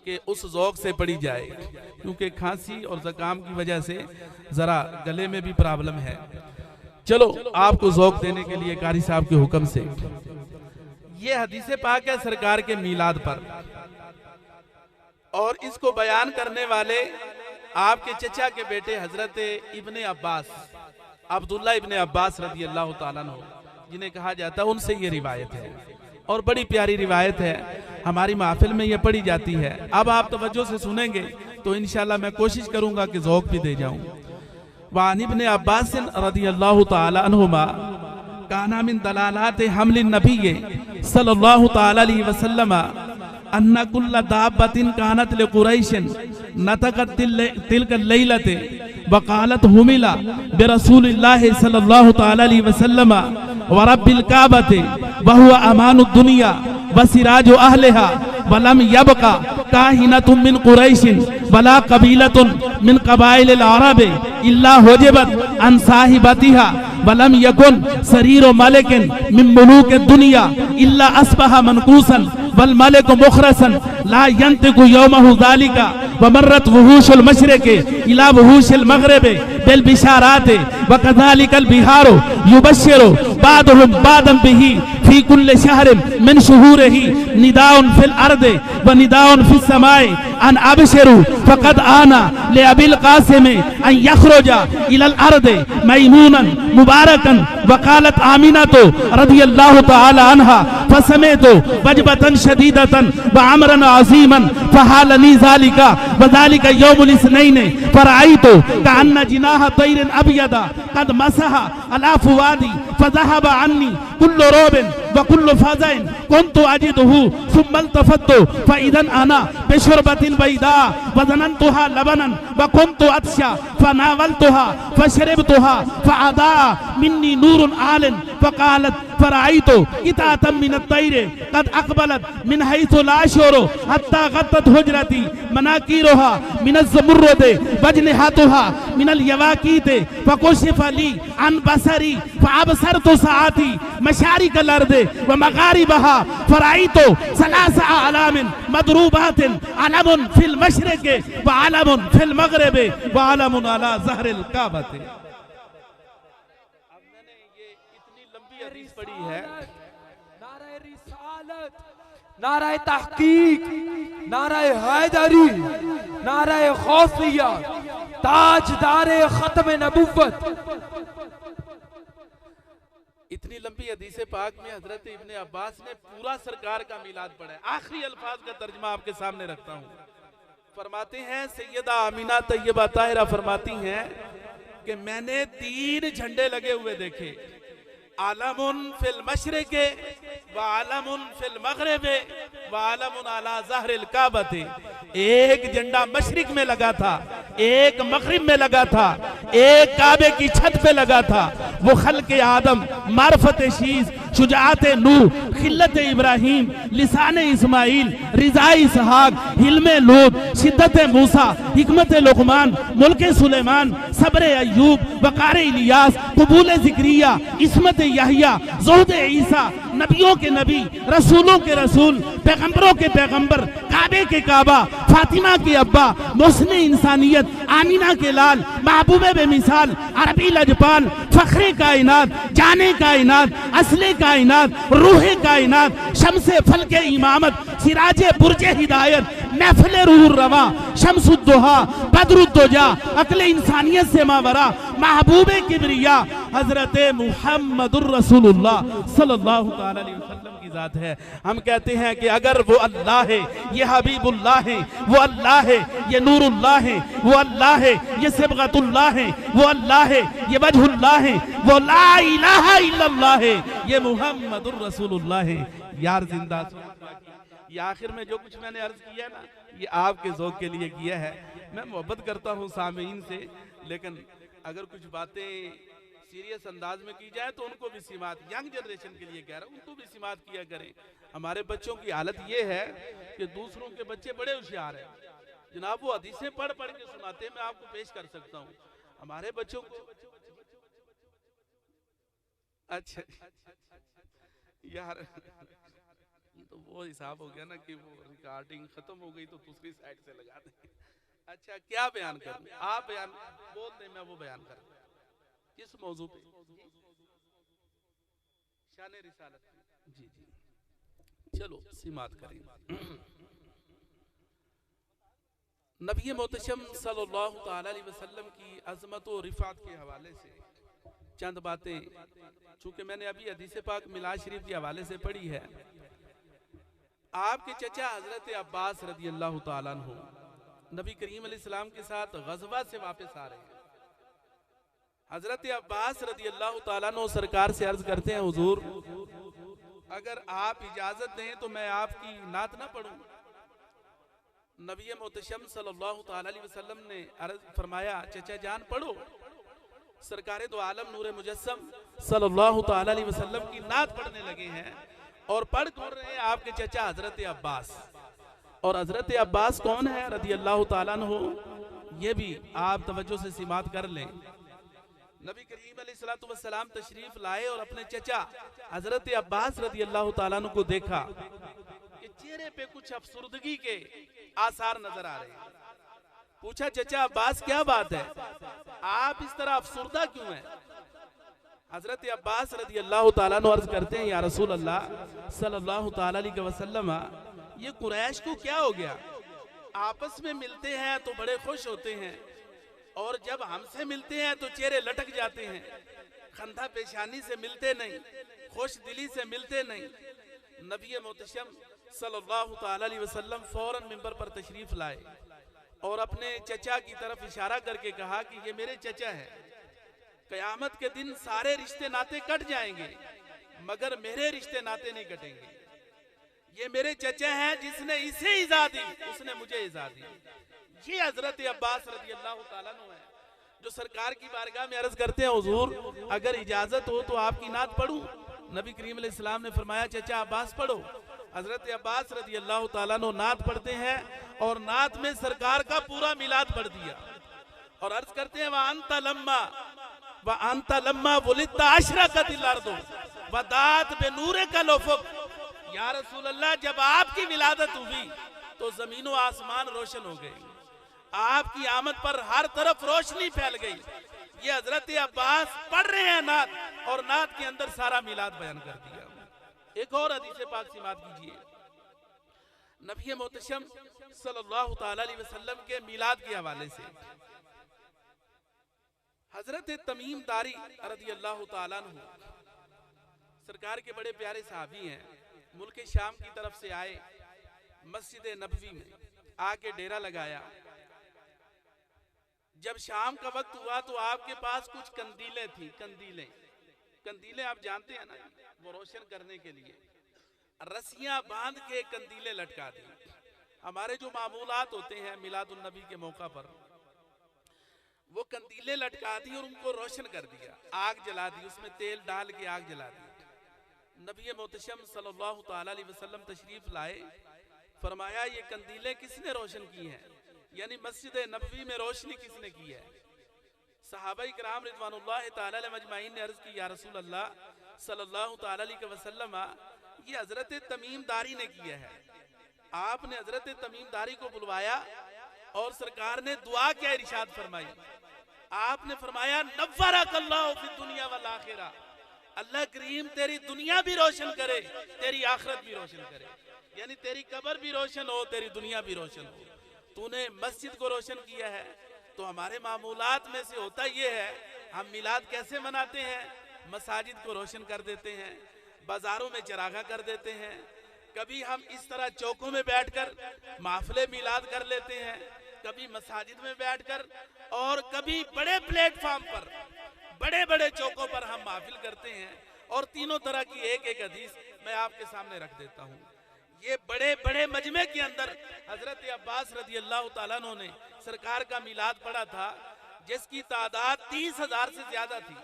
कि उस ज़ौक़ से पढ़ी जाए, क्योंकि खांसी और ज़ुकाम की वजह से ज़रा गले में भी प्रॉब्लम है। चलो आपको ज़ौक़ देने के लिए कारी साहब के हुक्म से ये हदीस पाक है सरकार के मीलाद पर, और इसको बयान करने वाले आपके चचा के बेटे हजरत इब्ने अब्बास, अब्दुल्ला इब्ने अब्बास रज़ी अल्लाह ताला अन्हु, जिन्हें कहा जाता है, उनसे ये रिवायत है और बड़ी प्यारी रिवायत है। हमारी महफिल में ये पढ़ी जाती है। अब आप तवज्जो से सुनेंगे तो इंशाल्लाह मैं कोशिश करूंगा कि ज़ौक़ भी दे जाऊं। वान इब्ने अब्बास रज़ियल्लाहु ताला अन्हुमा काना मिन दलालात हमलिन नबी सल्लल्लाहु ताला अलैहि वसल्लम अन्ना कुल्ला दाब्बतिन कानत लिकुरैशिन नतकत तिल्क लैलते वकालत हुमिला बिरसूलिल्लाहि सल्लल्लाहु ताला अलैहि वसल्लम व रब्बिल काबते व हुवा अमानुद दुनिया व सिराजु अहलिहा वलम यबका काहिनतुम मिन कुरैशिन वला कबीलतुन मिन कबाइलिल अरब इल्ला हुजिबत अन साहिबतिहा वलम यकुन सरीर मलिकिन मिन मुलूक दुनिया इल्ला अस्बहा मनकूसन वल मलिक मुखरसन ला यंतिकु यौमहु ज़ालिका व मर्रत वहूशुल मशरिक़ इला वहूशिल मग़रिब बिल बिशारात व कज़ालिकल बिहारु युबश्शिरु बादुहुम बादम बिही फी कुल्लि शहरिन मिन शुहूरिही निदाउन फिल अर्द व निदाउन फिस समाए अन अबशिरु फ़क़द आना ले अबिल क़ासिम अन यख़रुजा इलल अर्द मैमूनन मुबारकन वक़ालत आमिनतु रज़ियल्लाहु तआला अन्हा फसमिअतु वजबतन शदीदतन व अमरन अज़ीमन फहालनी ज़ालिका व ज़ालिका यौमुल इस्नैन फरअयतु कअन्न जिनाह तैरिन अबयदा क़द मसहा अला फुआदी फज़हब अन्नी कुल्लु रोबिन व कुल्लु फ़ज़इन कुन्तु अजिदुहु सुम्मा इल्तफ़तु फ़इज़न अना बिशुरबतिन बैदा व ज़ननतुहा लबनन व कुन्तु अत्शा फनावलतुहा फशरबतुहा फ़अदा मिन्नी नूरुन आलिन फ़क़ालत फ़राइतु क़िताअतम मिन अत-तैर क़द अक़बलत मिन हैसु ला शुरू हत्ता ग़त्तत हुजरती मनाकीरुहा मिन अज़्ज़मुर्रद वजनहातुहा मिन अल-यवाक़ीत फ़कुशिफ़ ली अन बसरी फ़अबसरतु सआती मशारिक अल-अर्द व मग़ारिबहा फ़राइतु सलास अलामिन मदरूबातिन अलमुन फिल मशरिक़ व अलमुन फिल मग़रिब व अलमुन अला ज़हरिल काबत। हदीस पढ़ी है, नाराए रिसालत, नाराए तहकीक, नाराए हैदरी, नाराए खौफिया, ताजदारे खत्म नबुव्वत। इतनी लंबी हदीस पाक में हजरत इब्ने अब्बास ने पूरा सरकार का मिलाद पढ़ा है। आखिरी अल्फाज का तर्जमा आपके सामने रखता हूँ। फरमाते हैं सैयदा आमिना तैयबा ताहिरा फरमाती हैं कि मैंने 3 झंडे लगे हुए देखे, आलमुन फिल मशरिक़ व आलमुन फिल मग़रिब व आलमुन अला ज़हरिल काबत। एक झंडा मशरिक में लगा था, एक मग़रिब में लगा था, एक काबे की छत पे लगा था। वो खल्क़े आदम, मार्फत शीज़, शुजाअत नूह, खिल्लत इब्राहीम, लिसान इस्माइल, रिज़ा इसहाक, हिल्मे लूत, शिद्दत मूसा, हिकमत लुक़मान, मुल्क सुलेमान, सब्र अय्यूब, वक़ार इलियास, क़बूल ज़िक्रिया, इस्मत यहया, ज़ुहद ईसा, नबियों के नबी, रसूलों के रसूल, पैगंबरों के पैगंबर, काबे के काबा, फातिमा के अब्बा, मुहसिन इंसानियत, आमीना के लाल, महबूबे बेमिसाल, अरबी लजपाल, फ़ख्रे कायनात, जाने कायनात, असले कायनात, रूहे कायनात, शम्से फलके इमामत, सिराजे बुर्जे हिदायत, महफिले रूहुर रवा, शम्सुद्दुहा, बदरुद्दुजा, अक्ले इंसानियत से मावरा, महबूबे किबरिया, हजरत मुहम्मदुर रसूलुल्लाह सल्लल्लाहु अलैहि वसल्लम की जात है। हम कहते हैं कि अगर वो अल्लाह है, ये हबीबुल्लाह है, वो अल्लाह है, ये नूरुल्लाह है, वो अल्लाह है, ये सिबगतुल्लाह है, वो अल्लाह है, ये वजहुल्लाह है, वो ला इलाहा इल्लल्लाह है, ये मुहम्मदुर रसूलुल्लाह है। यार जिंदा ये आखिर में जो कुछ मैंने अर्ज किया ना, ये आपके ज़ौक़ के लिए किया है। मैं मोहब्बत करता हूँ सामीन से, लेकिन अगर कुछ बातें सीरियस अंदाज में की जाए तो उनको भी सिमात, यंग जनरेशन के लिए कह रहा हूँ, उनको भी सिमात किया करें। हमारे बच्चों की हालत ये है कि दूसरों के बच्चे बड़े होशियार हैं जनाब, वो हदीसें पढ़ पढ़ के सुनाते हैं। मैं आपको पेश कर सकता हूँ हमारे बच्चों को। अच्छा यार, ये तो वो हिसाब हो गया ना कि वो रिकॉर्डिंग खत्म हो गई तो दूसरी साइड से लगा दें। अच्छा क्या बयान करूं, आप बयान बोल दें, मैं वो बयान करूं। किस मौजू पे? शान रिसालत। जी जी, चलो सिमात करें। नबी मोहतशम सल्लल्लाहु अलैहि वसल्लम की अज़मत और रिफ़ात के हवाले से चंद बातें, चूंकि मैंने अभी हदीस पाक मिलाद शरीफ के हवाले से पढ़ी है। आपके चचा हजरत अब्बास रज़ी अल्लाह तआला अन्हु नबी करीम अलैहिस्सलाम के साथ गज़वा से वापस आ रहे हैं। हजरत अब्बास रज़ी अल्लाह तआला अन्हु सरकार से अर्ज करते हैं, हुजूर अगर आप इजाजत दें तो मैं आपकी नात ना पढ़ूं। नबी मोहतशम सल्लल्लाहु अलैहि वसल्लम ने अर्ज फरमाया, चचा जान पढ़ो। सरकारे दो आलम नूरे मुजस्सम सल्लल्लाहु अलैहि वसल्लम की नात पढ़ने लगे हैं और पढ़ कौन रहे हैं? आपके चचा हजरत अब्बास। और हजरत अब्बास कौन है रज़ी अल्लाह तआला अन्हु? ये भी आप तवज्जो से सिमात कर लें। नबी करीम अलैहिस्सलातु वस्सलाम तशरीफ लाए और अपने चचा हजरत अब्बास रज़ी अल्लाह तआला अन्हु को देखा कि चेहरे पे कुछ अफसुर्दगी के आसार नजर आ रहे हैं। पूछा, चचा अब्बास क्या बात है, आप इस तरह अफसुर्दा क्यों हैं? हजरत अब्बास रज़ी अल्लाह तआला अन्हु अर्ज करते हैं, या रसूल अल्लाह सल्लल्लाहु तआला अलैहि वसल्लम, ये कुरैश को क्या हो गया? आपस में मिलते हैं तो बड़े खुश होते हैं और जब हमसे मिलते हैं तो चेहरे लटक जाते हैं, खंधा पेशानी से मिलते नहीं, खुश दिली से मिलते नहीं। नबी मोहतशम सल्लल्लाहु तआला अलैहि वसल्लम फौरन मिंबर पर तशरीफ लाए और अपने चचा की तरफ इशारा करके कहा कि ये मेरे चचा है। कयामत के दिन सारे रिश्ते नाते कट जाएंगे मगर मेरे रिश्ते नाते नहीं कटेंगे। ये मेरे चचा हैं, जिसने इसे इज़ा दी उसने मुझे इज़ा दी। ये हजरत अब्बास रज़ी अल्लाह तआला अन्हु है। जो सरकार की बारगाह में अर्ज करते हैं, हुजूर अगर इजाजत हो तो आपकी नात पढ़ूं। नबी करीम अलैहिस्सलाम ने फरमाया चाचा अब्बास पढ़ो। हजरत अब्बास रजी अल्लाह ताला अन्हु नात पढ़ते हैं और नात में सरकार का पूरा मिलाद पढ़ दिया और अर्ज करते हैं व अंता लम्मा वुलिद्ता अशरकतिल अर्दु व दात बिनूरिकल उफुक। या रसूल अल्लाह, जब आपकी विलादत हुई तो जमीन व आसमान रोशन हो गई, आपकी आमद पर हर तरफ रोशनी फैल गई। ये हजरत अब्बास पढ़ रहे हैं नात और नात के अंदर सारा मिलाद बयान कर दिया। एक और हदीस पाक समात कीजिए, नबी मोहतशम सल्लल्लाहु ताला अलैहि वसल्लम के मिलाद के हवाले से। हजरत तमीम दारी रज़ी अल्लाह ताला अन्हु सरकार के बड़े प्यारे सहाबी हैं, मुल्क शाम की तरफ से आए, मस्जिद नबवी में आके डेरा लगाया। जब शाम का वक्त हुआ तो आपके पास कुछ कंदीलें थी। कंदीलें आप जानते हैं ना, वो रोशन करने के लिए रस्सियां बांध के कंदीलें लटका दी। हमारे जो मामूलात होते हैं मिलादुन नबी के मौका पर, वो कंदीलें लटका दी और उनको रोशन कर दिया, आग जला दी, उसमें तेल डाल के आग जला दी। नबी मोहतशम सल्लल्लाहु ताला अलैहि वसल्लम तशरीफ लाए, फरमाया ये कंदीलें किसने रोशन की हैं, यानी मस्जिद नबवी में रोशनी किसने की है। सहाबा इकराम रिज़वानुल्लाह ताला अलैहिम अजमाइन ने अर्ज की, या रसूल अल्लाह सल्लल्लाहु ताला अलैहि वसल्लम, ये हजरत तमीम दारी ने किया है। आपने हजरत तमीम दारी को बुलवाया और सरकार ने दुआ क्या इरशाद फरमाई। आपने फरमाया नव्वरकल्लाहु फिद दुनिया वल आखिरा, अल्लाह करीम तेरी दुनिया भी रोशन करे, तेरी आखिरत भी रोशन करे, यानी तेरी कब्र भी रोशन हो, तेरी दुनिया भी रोशन हो। तूने मस्जिद को रोशन किया है। तो हमारे मामूलात में से होता ये है, हम मिलाद कैसे मनाते हैं, मसाजिद को रोशन कर देते हैं, बाजारों में चरागा कर देते हैं, कभी हम इस तरह चौकों में बैठकर महफिले मिलाद कर लेते हैं, कभी मसाजिद में बैठकर, और कभी बड़े प्लेटफॉर्म पर, बड़े बड़े चौकों पर हम महफिल करते हैं। और तीनों तरह की एक एक हदीस मैं आपके सामने रख देता हूँ। ये बड़े बड़े मजमे के अंदर हजरत अब्बास रज़ी अल्लाह ताला अन्हु ने सरकार का मिलाद पढ़ा था, जिसकी तादाद 30,000 से ज्यादा थी।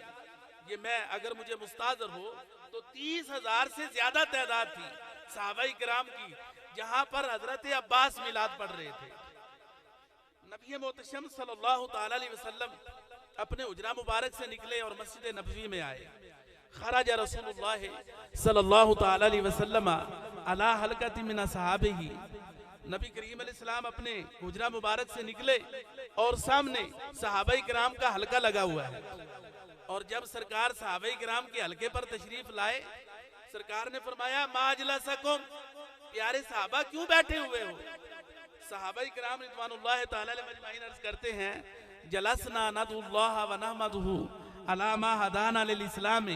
ये मैं अगर मुझे मुस्ताज़र हो तो 30,000 से ज्यादा तादाद थी सहाबाई किराम की, जहां पर हजरत अब्बास मिलाद पढ़ रहे थे। नबी मोहतशम सल्लल्लाहु ताला अलैहि वसल्लम अपने उजरा मुबारक से निकले और मस्जिद नबवी में आए। खराज रसूलुल्लाह सल्लल्लाहु ताला अलैहि वसल्लम अला हलकति मिन असहाबिही, नबी करीम अलैहिस्सलाम अपने हुजरा मुबारक से निकले और सामने सहाबाई किराम का हलका लगा हुआ है। और जब सरकार सहाबाई किराम के हलके पर तशरीफ लाए, सरकार ने फरमाया माजलसकुम, प्यारे सहाबा क्यों बैठे हुए हो। सहाबाई किराम रिज़वानुल्लाह ताला अलैहिम अजमाइन अर्ज करते हैं, जलसना नदुल्लाह व नहमदुहु अला मा हदाना लिल इस्लाम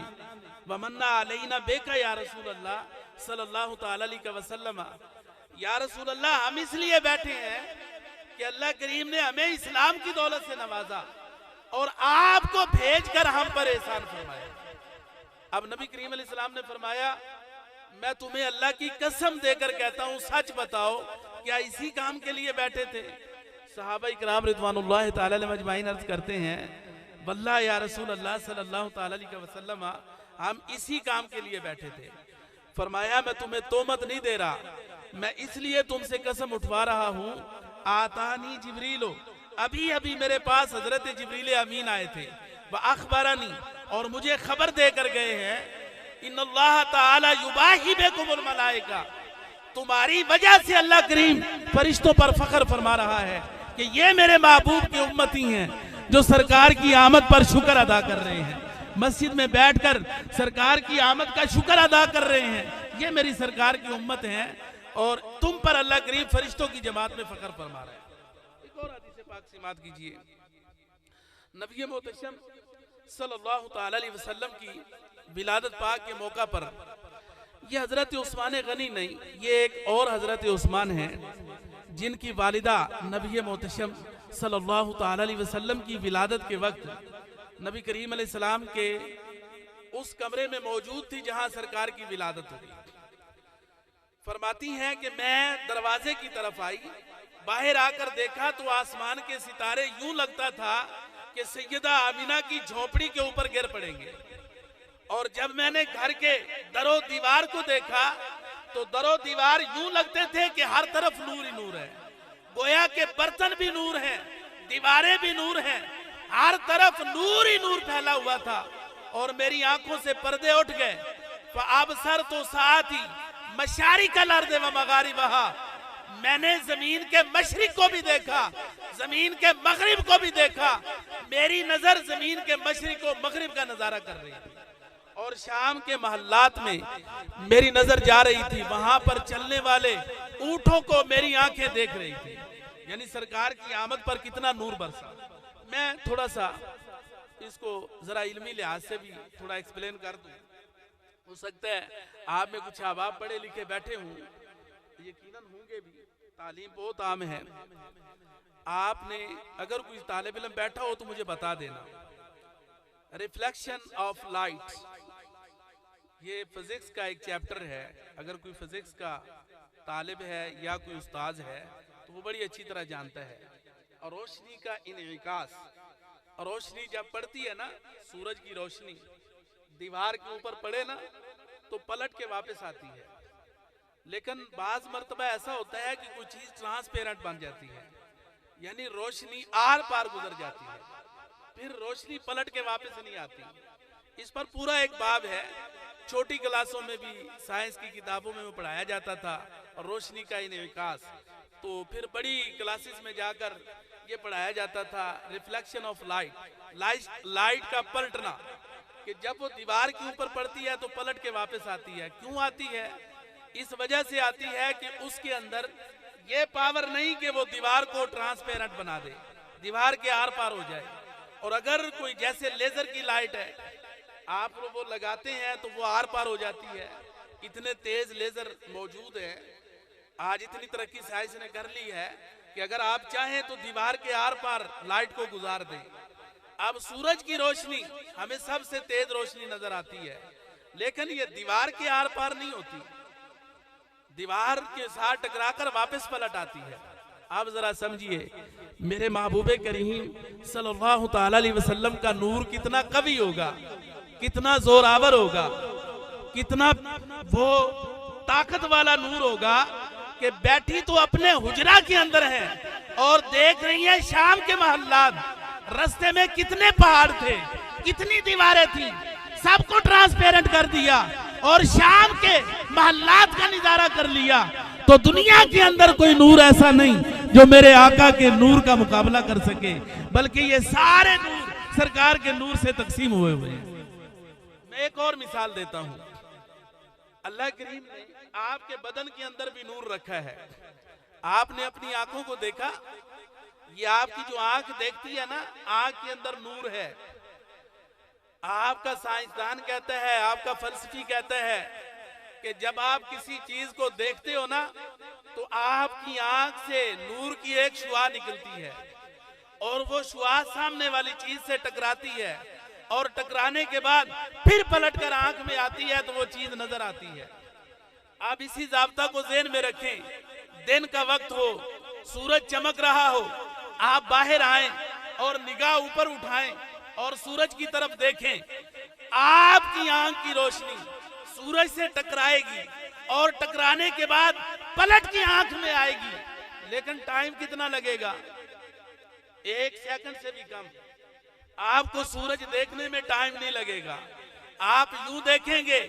व मन्ना अलैना बेका या रसूल अल्लाह सल्लल्लाहु ताला अलैहि वसल्लम। या रसूल अल्लाह, हम इसलिए बैठे हैं कि अल्लाह करीम ने हमें इस्लाम की दौलत से नवाजा और आपको भेजकर हम पर एहसान फरमाया। अब नबी करीम अलैहिस्सलाम ने फरमाया, मैं तुम्हें अल्लाह की कसम देकर कहता हूँ, सच बताओ क्या इसी काम के लिए बैठे थे। सहाबा इकराम रिज़वानुल्लाह ताला अलैहिम अजमाइन अर्ज करते हैं, वल्लाह या रसूल अल्लाह सल्लल्लाहु ताला अलैहि वसल्लम, हम इसी काम के लिए बैठे थे। फरमाया, मैं तुम्हें तोमत नहीं दे रहा, मैं इसलिए तुमसे कसम उठवा रहा हूँ। आतानी जिब्रीलो, अभी अभी मेरे पास हजरत जिब्रील अमीन आए थे, वह अखबरानी, और मुझे खबर देकर गए हैं, इन्नल्लाह ताला युबाही बिकुमुल मलाइका, तुम्हारी वजह से अल्लाह करीम फरिश्तों पर फख्र फरमा रहा है कि ये मेरे महबूब की उम्मती हैं जो सरकार की आमद पर शुक्र अदा कर रहे हैं, मस्जिद में बैठकर सरकार की आमद का शुक्र अदा कर रहे हैं। ये मेरी सरकार की उम्मत है और तुम पर अल्लाह करीम फरिश्तों की जमात में फख्र फरमा रहा है। एक और हदीस पाक समात कीजिए, नबी मोहतशम सल्लल्लाहु ताला अलैहि वसल्लम की विलादत पाक के मौका पर, ये हजरत उस्मान गनी नहीं, ये एक और हजरत उस्मान हैं जिनकी वालिदा नबी मोहतशम सल्लल्लाहु ताला अलैहि वसल्लम की विलादत के वक्त नबी करीम अलैहिस्सलाम के उस कमरे में मौजूद थी जहां सरकार की विलादत हुई। फरमाती हैं कि मैं दरवाजे की तरफ आई, बाहर आकर देखा तो आसमान के सितारे यूं लगता था कि सैयदा आमिना की झोपड़ी के ऊपर गिर पड़ेंगे। और जब मैंने घर के दरो दीवार को देखा तो दरो दीवार यूं लगते थे कि हर तरफ नूर ही नूर है, गोया के बर्तन भी नूर हैं, दीवारें भी नूर हैं, हर तरफ नूर ही नूर फैला हुआ था। और मेरी आंखों से पर्दे उठ गए। अब सर तो साथ ही मशारी का लर्द व मगारी बहा, मैंने जमीन के मशरिक को भी देखा, जमीन के मगरिब को भी देखा। मेरी नजर जमीन के मशरिक को मगरिब का नजारा कर रही थी। और शाम के महल्लात में मेरी नजर जा रही थी, वहां पर चलने वाले ऊंटों को मेरी आंखें देख रही थी। यानी सरकार की आमद पर कितना नूर बरसा। मैं थोड़ा सा इसको जरा इल्मी लिहाज से भी थोड़ा एक्सप्लेन कर दूं। हो सकता है आप में कुछ अहबाब पढ़े लिखे बैठे हों, यकीनन होंगे भी, तालीम बहुत आम है। आपने अगर कोई तालिब इल्म बैठा हो तो मुझे बता देना। रिफ्लेक्शन ऑफ लाइट, ये फिजिक्स का एक चैप्टर है। अगर कोई फिजिक्स का तालिब है या कोई उस्ताद है तो वो बड़ी अच्छी तरह जानता है। और रोशनी का इनविकास, और रोशनी जब पड़ती है ना, सूरज की रोशनी दीवार के ऊपर पड़े ना तो पलट के वापस आती है। लेकिन बाज मर्तबा ऐसा होता है कि कोई चीज ट्रांसपेरेंट बन जाती है, यानी रोशनी आर पार गुजर जाती है, फिर रोशनी पलट के वापस नहीं आती। इस पर पूरा एक बाब है, छोटी क्लासों में भी साइंस की किताबों में वो पढ़ाया जाता था। और रोशनी का इनविकास तो फिर बड़ी क्लासेस में जाकर ये पढ़ाया जाता था, रिफ्लेक्शन ऑफ लाइट, लाइट का पलटना, कि जब वो दीवार के ऊपर पड़ती है तो पलट के वापस आती है। क्यों आती है? इस वजह से आती है कि उसके अंदर ये पावर नहीं कि वो दीवार को ट्रांसपेरेंट बना दे, दीवार के आर पार हो जाए। और अगर कोई जैसे लेजर की लाइट है, आप वो लगाते हैं तो वो आर पार हो जाती है। इतने तेज लेजर मौजूद है, आज इतनी तरक्की साइंस ने कर ली है कि अगर आप चाहें तो दीवार के आर पार लाइट को गुजार दें। अब सूरज की रोशनी हमें सबसे तेज रोशनी नजर आती है, लेकिन ये दीवार के आर पार नहीं होती, दीवार के साथ टकराकर वापस पलट आती है। आप जरा समझिए, मेरे महबूबे करीम सल्लल्लाहु ताला अलैहि वसल्लम का नूर कितना कवी होगा, कितना जोरावर होगा, कितना वो ताकत वाला नूर होगा कि बैठी तो अपने हुजरा के अंदर है और देख रही है शाम के महल्लात, रास्ते में कितने पहाड़ थे, कितनी दीवारें थी, सबको ट्रांसपेरेंट कर दिया और शाम के महल्लात का नजारा कर लिया। तो दुनिया के अंदर कोई नूर ऐसा नहीं जो मेरे आका के नूर का मुकाबला कर सके, बल्कि ये सारे नूर सरकार के नूर से तकसीम हुए हुए हैं। मैं एक और मिसाल देता हूं। अल्लाह करीम ने आपके बदन के अंदर भी नूर रखा है। आपने अपनी आंखों को देखा, ये आपकी जो आंख देखती है ना, आंख के अंदर नूर है। आपका साइंसदान कहता है, आपका फलसफी कहता है कि जब आप किसी चीज को देखते हो ना तो आपकी आंख से नूर की एक शुआ निकलती है और वो शुआ सामने वाली चीज से टकराती है और टकराने के बाद फिर पलटकर आंख में आती है तो वो चीज नजर आती है। आप इसी जाब्ता को ज़हन में रखें, दिन का वक्त हो, सूरज चमक रहा हो, आप बाहर आएं और निगाह ऊपर उठाएं और सूरज की तरफ देखें, आपकी आंख की रोशनी सूरज से टकराएगी और टकराने के बाद पलट की आंख में आएगी। लेकिन टाइम कितना लगेगा? 1 सेकंड से भी कम। आपको सूरज देखने में टाइम नहीं लगेगा। आप यूं देखेंगे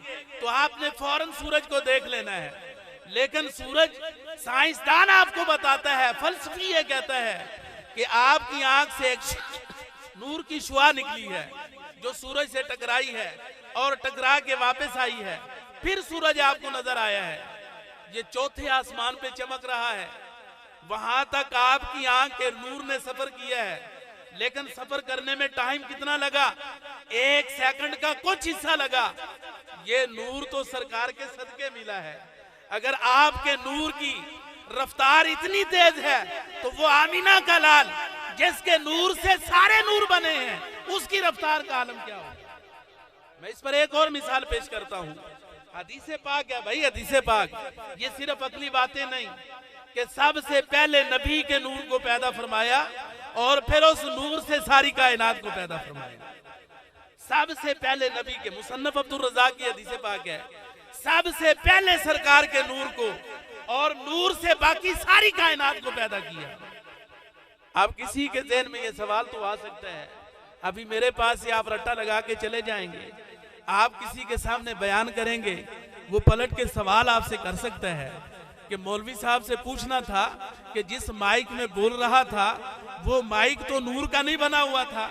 तो आपने फौरन सूरज को देख लेना है, लेकिन सूरज, साइंसदान आपको बताता है, फलसफी ये कहता है कि आपकी आंख से एक नूर की शुआ निकली है जो सूरज से टकराई है और टकरा के वापस आई है, फिर सूरज आपको नजर आया है। ये चौथे आसमान पे चमक रहा है, वहां तक आपकी आंख के नूर ने सफर किया है, लेकिन सफर करने में टाइम कितना लगा? 1 सेकंड का कुछ हिस्सा लगा। ये नूर तो सरकार के सदके मिला है। अगर आपके नूर की रफ्तार इतनी तेज है तो वो आमीना का लाल जिसके नूर से सारे नूर बने हैं, उसकी रफ्तार का आलम क्या हो? मैं इस पर एक और मिसाल पेश करता हूँ। हदीसे पाक है भाई, हदीसे पाक। ये सिर्फ अकली बातें नहीं कि सबसे पहले नबी के नूर को पैदा फरमाया और फिर उस नूर से सारी कायनात को पैदा फरमाया। सबसे पहले नबी के, मुसन्नफ अब्दुल रज़ाक की हदीस पाक है, सबसे पहले सरकार के नूर को और नूर से बाकी सारी कायनात को पैदा किया। अब किसी के ज़हन में ये सवाल तो आ सकता है, अभी मेरे पास से आप रट्टा लगा के चले जाएंगे, आप किसी के सामने बयान करेंगे, वो पलट के सवाल आपसे कर सकता है कि मौलवी साहब से पूछना था कि जिस माइक में बोल रहा था वो माइक तो नूर का नहीं बना हुआ था,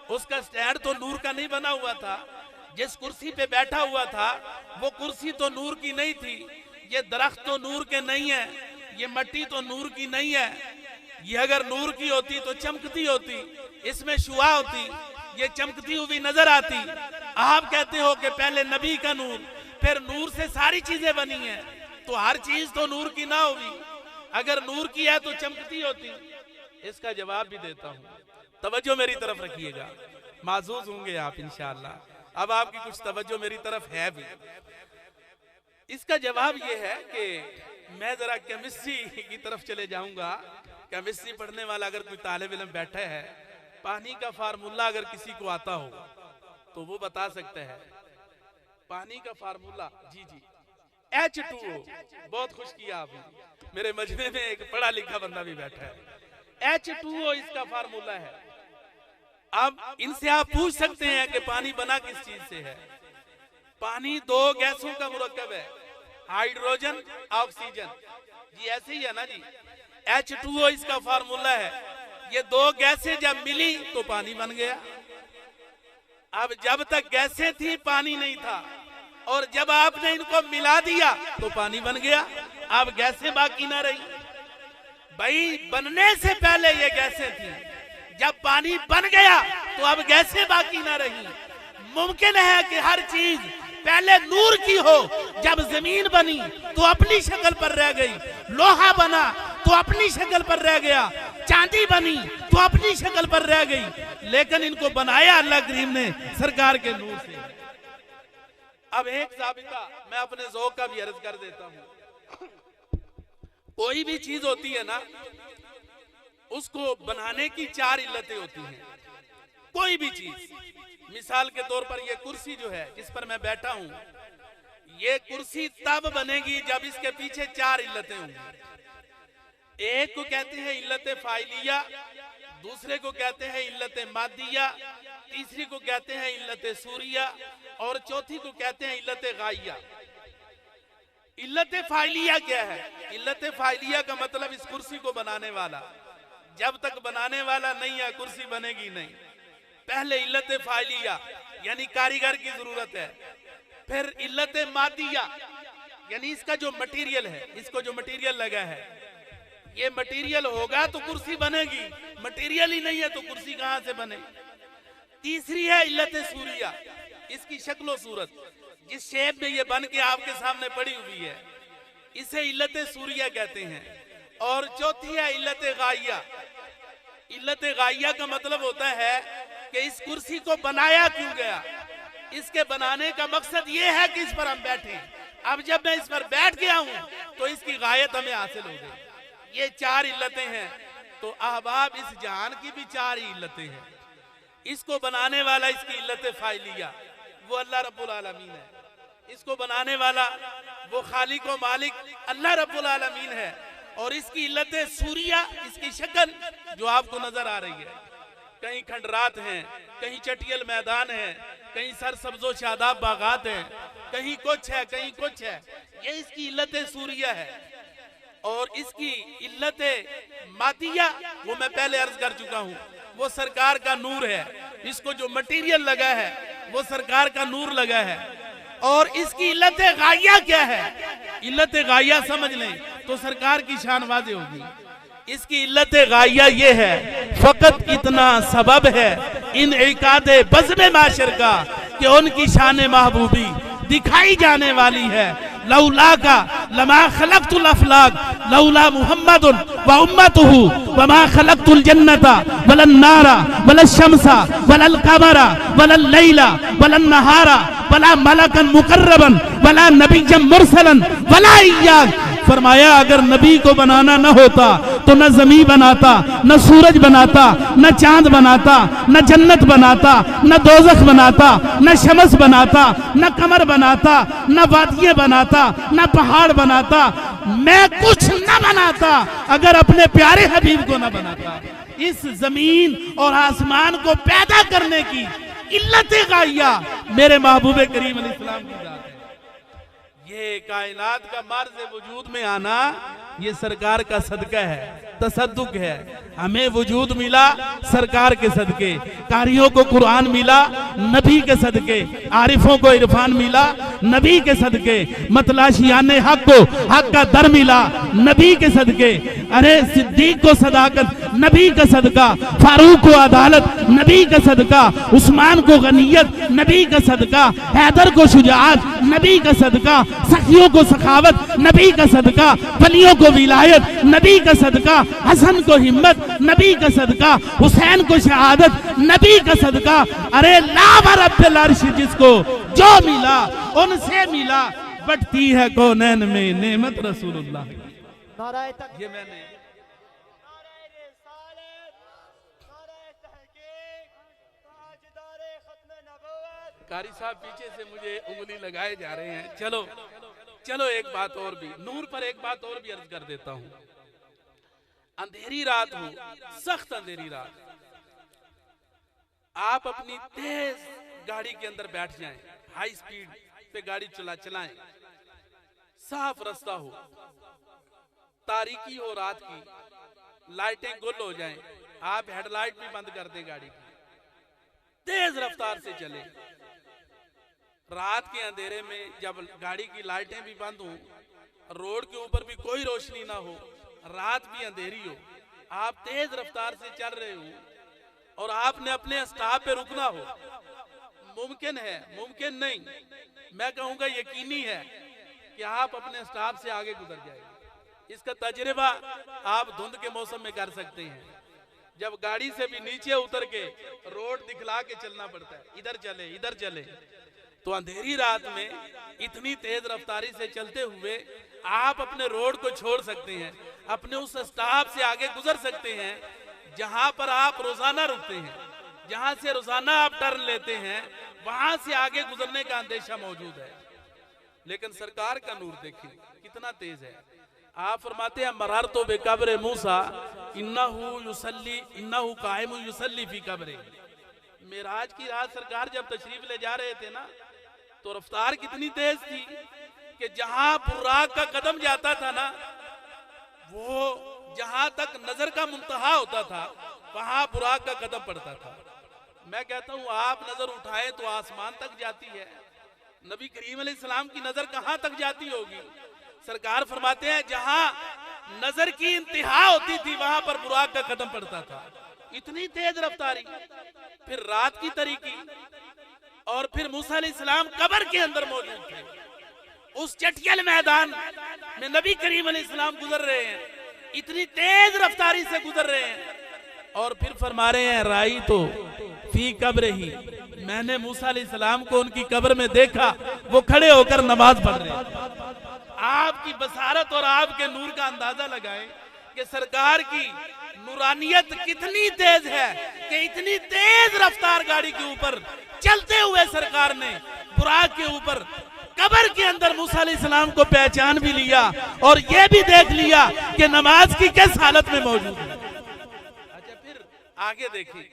उसका स्टैंड तो नूर का नहीं बना हुआ था, जिस कुर्सी पे बैठा हुआ था वो कुर्सी तो नूर की नहीं थी, ये दरख्त तो नूर के नहीं है, ये मिट्टी तो नूर की नहीं है, ये अगर नूर की होती तो चमकती होती, इसमें शुआ होती, ये चमकती हुई नजर आती। आप कहते हो कि पहले नबी का नूर, फिर नूर से सारी चीजें बनी हैं, तो हर चीज तो नूर की ना होगी, अगर नूर की है तो चमकती होती। इसका जवाब भी देता हूं, तवज्जो मेरी तरफ रखिएगा, माजूज होंगे आप इंशाअल्लाह। अब आपकी कुछ तवज्जो मेरी तरफ है भी। इसका जवाब यह है कि मैं जरा केमिस्ट्री की तरफ चले जाऊंगा। केमिस्ट्री पढ़ने वाला अगर कोई तालिब इल्म बैठा है, पानी का फार्मूला अगर किसी को आता हो तो वो बता सकता है। पानी का फार्मूला, जी जी, H2O। बहुत खुश किया आपने, मेरे मजमे में एक पढ़ा लिखा बंदा भी बैठा है। H2O इसका फार्मूला है। अब इनसे आप पूछ सकते हैं कि पानी बना किस चीज से है। पानी दो गैसों का मुरक्कब है, हाइड्रोजन ऑक्सीजन, जी ऐसे ही है ना जी। H2O इसका फार्मूला है। ये दो गैसें जब मिली तो पानी बन गया। अब जब तक गैसें थी पानी नहीं था, और जब आपने इनको मिला दिया तो पानी बन गया। अब गैसें बाकी ना रही। भाई बनने से पहले ये गैसें थी, जब पानी बन गया तो अब गैसें बाकी ना रही। मुमकिन है कि हर चीज पहले नूर की हो, जब जमीन बनी तो अपनी शक्ल पर रह गई, लोहा बना तो अपनी शक्ल पर रह गया, चांदी बनी तो अपनी शक्ल पर रह गई, लेकिन इनको बनाया अल्लाह करीम ने सरकार के नूर से। अब एक साबिता मैं अपने ज़ौक़ का भी अर्ज कर देता हूं। कोई भी चीज होती है ना, उसको बनाने की चार इल्लतें होती हैं। कोई भी चीज, मिसाल के तौर पर ये कुर्सी जो है जिस पर मैं बैठा हूं, ये कुर्सी तब बनेगी जब इसके पीछे चार इल्लतें होंगी। एक को कहते हैं इल्लत फाइलिया, दूसरे को कहते हैं इल्लत मादिया, तीसरी को कहते हैं इल्लत सूरिया, और चौथी को कहते हैं इल्लत गाइया। इल्लत फाइलिया क्या है? इल्लत फाइलिया का मतलब इस कुर्सी को बनाने वाला, जब तक बनाने वाला नहीं है कुर्सी बनेगी नहीं। पहले इल्लत फाइलिया यानी कारीगर की जरूरत है। फिर इल्लत मादिया यानी इसका जो मटेरियल है, इसको जो मटेरियल लगा है, ये मटेरियल होगा तो कुर्सी बनेगी, मटेरियल ही नहीं है तो कुर्सी कहां से बने। तीसरी है इल्लत सूरिया, इसकी शक्लो सूरत, जिस शेप में ये बन के आपके सामने पड़ी हुई है, इसे इल्लत सूरिया कहते हैं। और चौथी है इल्लत गाइया। इल्लत गाइया का मतलब होता है कि इस कुर्सी को बनाया क्यों गया, इसके बनाने का मकसद ये है कि इस पर हम बैठे। अब जब मैं इस पर बैठ गया हूं तो इसकी गायत हमें हासिल हो गई। ये चार इल्लतें हैं। तो अहबाब, इस जहान की भी चार ही इल्लतें हैं। इसको बनाने वाला, इसकी इल्लत फाइलिया, वो अल्लाह रब्बुल आलमीन है। इसको बनाने वाला वो खालिक व मालिक अल्लाह रब्बुल आलमीन है। और इसकी इल्लत सूरिया, इसकी शक्ल जो आपको नजर आ रही है, कहीं खंडरात हैं, कहीं चटियल मैदान है, कहीं सरसब्जो शादाब बागात हैं, कहीं कुछ है कहीं कुछ है, ये इसकी इल्लत सूरिया है। और इसकी इल्लत मादिया वो मैं पहले अर्ज कर चुका हूं, वो सरकार का नूर है। इसको जो मटेरियल लगा है वो सरकार का नूर लगा है। और इसकी इल्लत गाइया क्या है? इल्लत गाइया समझ लें तो सरकार की शान वाज़े होगी। इसकी इल्लत गाइया ये है, फकत इतना सबब है इन इकादे बज़्म माशर का कि उनकी शान महबूबी दिखाई जाने वाली है। लौला का लमा खलक़तुल अफ़लाक लौला मुहम्मदुन व उम्मतुहु व मा खलक़तुल जन्नता वलन नारा वलन शम्सा वलन कमरा वलन लैला वलन नहारा वला मलकन मुकर्रबन वला नबिय्यन मुरसलन वला इय्याक फरमाया अगर नबी को बनाना न होता तो न जमी बनाता, न सूरज बनाता, न चांद बनाता, न जन्नत बनाता, न दोजख बनाता, न शमस बनाता, न कमर बनाता, न वादियां बनाता, न पहाड़ बनाता, मैं कुछ न बनाता अगर अपने प्यारे हबीब को न बनाता। इस जमीन और आसमान को पैदा करने की इल्लत गाइया मेरे महबूब करीम अलैहिस्सलाम की जात है। ये कायनात का मर्ज़ वजूद में आना ये सरकार का सदका है, तसद्दुक है। हमें वजूद मिला सरकार के सदके, कारियों को कुरान मिला नबी के सदके, आरिफों को इरफान मिला नबी के सदके, मतलाशियान हक को हक का दर मिला नबी के सदके, अरे सिद्दीक को सदाकत नबी का सदका, फारूक को अदालत नबी का सदका, उस्मान को गनीयत नबी का सदका, हैदर को शुजाअत नबी का सदका, सखियों को सखावत नबी का सदका, वलियों को विलायत नबी का सदका, हसन को हिम्मत नबी का सदका, हुसैन को शहादत नबी का सदका। अरे लाभ रब्बिल अर्श जिसको जो मिला उनसे मिला, बढ़ती है कौनैन में नेमत रसूलुल्लाह। ये मैंने कारी साहब पीछे से मुझे उंगली लगाए जा रहे हैं। चलो चलो एक बात और भी, नूर पर एक बात और भी अर्ज कर देता हूं। अंधेरी रात हो, सख्त अंधेरी रात, आप अपनी तेज गाड़ी के अंदर बैठ जाएं, हाई स्पीड पे गाड़ी चलाएं, साफ रास्ता हो, तारीकी हो रात की, लाइटें गुल हो जाएं, आप हेडलाइट भी बंद कर दें गाड़ी की, तेज रफ्तार से चले। रात के अंधेरे में जब गाड़ी की लाइटें भी बंद हो, रोड के ऊपर भी कोई रोशनी ना हो, रात भी अंधेरी हो, आप तेज रफ्तार से चल रहे हो और आपने अपने स्टॉप पे रुकना हो, मुमकिन है, मुमकिन नहीं, मैं कहूंगा यकीनी है कि आप अपने स्टॉप से आगे गुजर जाएंगे। इसका तजुर्बा आप धुंध के मौसम में कर सकते हैं, जब गाड़ी से भी नीचे उतर के रोड दिखला के चलना पड़ता है, इधर चले इधर चले। तो अंधेरी रात में इतनी तेज रफ्तारी से चलते हुए आप अपने रोड को छोड़ सकते हैं, अपने उस स्टॉप से आगे गुजर सकते हैं जहां पर आप रोजाना रुकते हैं, जहां से रोजाना आप टर्न लेते हैं, वहां से आगे गुजरने का अंदेशा मौजूद है। लेकिन सरकार का नूर देखिए कितना तेज है। आप फरमाते हैं मरार तो बेकब्र मूसा इन्नहु कायमुन युसल्ली फी कब्रे। मेराज की रात सरकार जब तशरीफ ले जा रहे थे ना, तो रफ्तार कितनी तेज थी कि जहां बुर्राक का कदम जाता था ना, वो जहां तक नजर का मुंतहा होता था वहां बुर्राक का कदम पड़ता था। मैं कहता हूं आप नजर उठाएं तो आसमान तक जाती है, नबी करीम अलैहिस्सलाम की नजर कहां तक जाती होगी। सरकार फरमाते हैं जहां नजर की इंतहा होती थी वहां पर बुर्राक का कदम पड़ता था, इतनी तेज रफ्तारी। फिर रात की तरीकी, और फिर मूसा अलैहिस्सलाम कब्र के अंदर मौजूद थे, उस चटियल मैदान में नबी करीम अलैहिस्सलाम गुजर रहे हैं, इतनी तेज रफ्तारी से गुजर रहे हैं। और फिर फरमा रहे हैं राई तो फी कब्र ही, मैंने मूसा अलैहिस्सलाम को उनकी कब्र में देखा, वो खड़े होकर नमाज पढ़ रहे हैं। आपकी बसारत और आपके नूर का अंदाजा लगाएं कि सरकार की नूरानियत कितनी तेज है कि इतनी तेज रफ्तार गाड़ी के ऊपर चलते हुए सरकार ने बुराक के ऊपर कब्र के अंदर मूसा अलैहिस्सलाम को पहचान भी लिया और ये भी देख लिया कि नमाज की किस हालत में मौजूद है। अच्छा फिर आगे देखिए,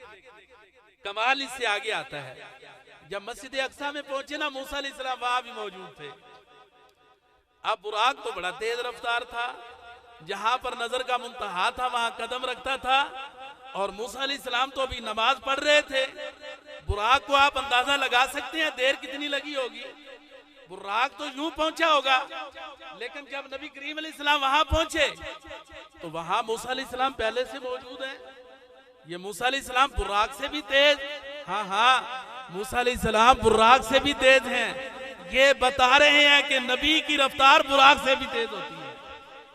कमाल इससे आगे आता है, जब मस्जिद अक्सा में पहुंचे ना मूसा अलैहिस्सलाम वहां भी मौजूद थे। अब बुराक तो बड़ा तेज रफ्तार था, जहां पर नजर का मुंतहा था वहां कदम रखता था, और मूसा अलैहिस्सलाम तो अभी नमाज पढ़ रहे थे। बुराक को आप अंदाजा लगा सकते हैं देर कितनी लगी होगी। बुराक तो यूं पहुंचा होगा, लेकिन जब नबी करीम अलैहिस्सलाम वहां पहुंचे तो वहां मूसा अलैहिस्सलाम पहले से मौजूद हैं। ये मूसा अलैहिस्सलाम बुराक से भी तेज, हाँ मूसा अलैहिस्सलाम बुराक से भी तेज हैं। ये बता रहे हैं कि नबी की रफ्तार बुराक से भी तेज होती है।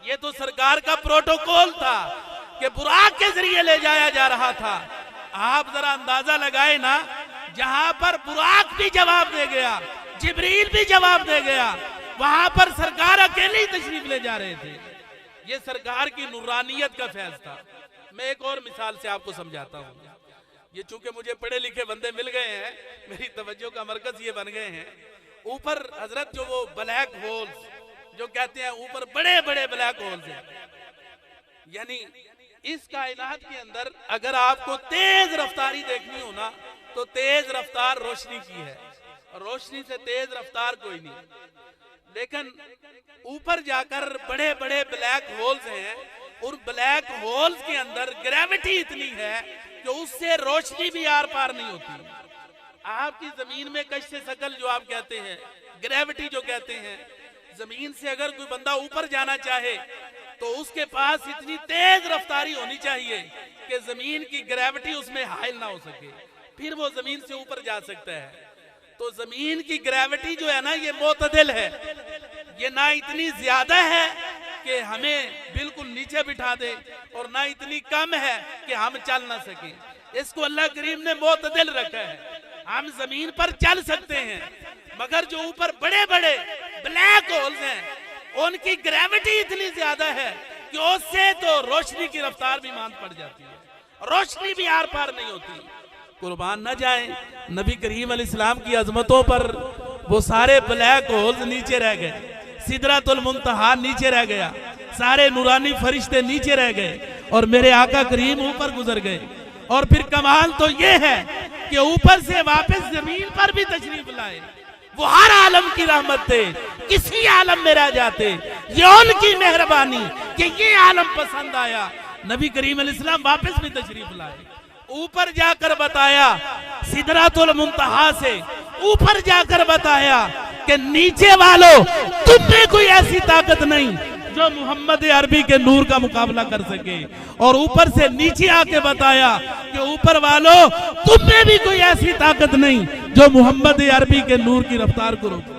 ये तो सरकार का प्रोटोकॉल था कि बुराक के जरिए ले जाया जा रहा था। आप जरा अंदाजा लगाए ना, जहां पर बुराक भी जवाब दे गया, जिब्रील भी जवाब दे गया, वहां पर सरकार अकेले ही तशरीफ ले जा रहे थे। ये सरकार की नूरानियत का फैज था। मैं एक और मिसाल से आपको समझाता हूँ। ये चूंकि मुझे पढ़े लिखे बंदे मिल गए हैं, मेरी तवज्जो का मरकज ये बन गए हैं। ऊपर हजरत जो वो ब्लैक होल्स जो कहते हैं, ऊपर बड़े बड़े ब्लैक होल्स हैं, यानी इस कायनात के अंदर अगर आपको तेज रफ्तारी देखनी हो ना, तो तेज रफ्तार रोशनी की है, रोशनी से तेज रफ्तार कोई नहीं। लेकिन ऊपर जाकर बड़े बड़े ब्लैक होल्स हैं, और ब्लैक होल्स के अंदर ग्रेविटी इतनी है कि उससे रोशनी भी आर पार नहीं होती। आपकी जमीन में कश से शकल जो आप कहते हैं, ग्रेविटी जो कहते हैं, जमीन से अगर कोई बंदा ऊपर जाना चाहे तो उसके पास इतनी तेज रफ्तारी होनी चाहिए कि जमीन की ग्रेविटी उसमें हाइल ना हो सके, फिर वो जमीन से ऊपर जा सकता है। तो जमीन की ग्रेविटी जो है ना, ये मोतदिल है, ये ना इतनी ज्यादा है कि हमें बिल्कुल नीचे बिठा दे, और ना इतनी कम है कि हम चल ना सके। इसको अल्लाह करीम ने मोतदिल रखा है। हम जमीन पर चल सकते हैं, मगर जो ऊपर बड़े बड़े ब्लैक होल्स हैं, उनकी ग्रेविटी इतनी ज्यादा है कि उससे तो रोशनी की रफ्तार भी मांद पड़ जाती है, रोशनी भी आर पार नहीं होती। कुर्बान न जाए नबी करीम अलैहिस्सलाम की अजमतों पर, वो सारे ब्लैक होल्स नीचे रह गए, सिदरतुल मुंतहा नीचे रह गया, सारे नूरानी फरिश्ते नीचे रह गए, और मेरे आका करीम ऊपर गुजर गए। और फिर कमाल तो ये है कि ऊपर से वापस जमीन पर भी तशरीफ लाए। वो हर आलम की रहमत थे, किसी आलम में रह जाते, ये उनकी मेहरबानी कि ये आलम पसंद आया। नबी करीम अलैहिस्सलाम वापस भी तशरीफ लाए, ऊपर जाकर बताया, सिदरतुल मुंतहा से ऊपर जाकर बताया कि नीचे वालों, तुम में कोई ऐसी ताकत नहीं जो मोहम्मद अरबी के नूर का मुकाबला कर सके। और ऊपर से नीचे आके बताया कि ऊपर वालों, तुम में भी कोई ऐसी ताकत नहीं जो मोहम्मद अरबी के नूर की रफ्तार को रोके।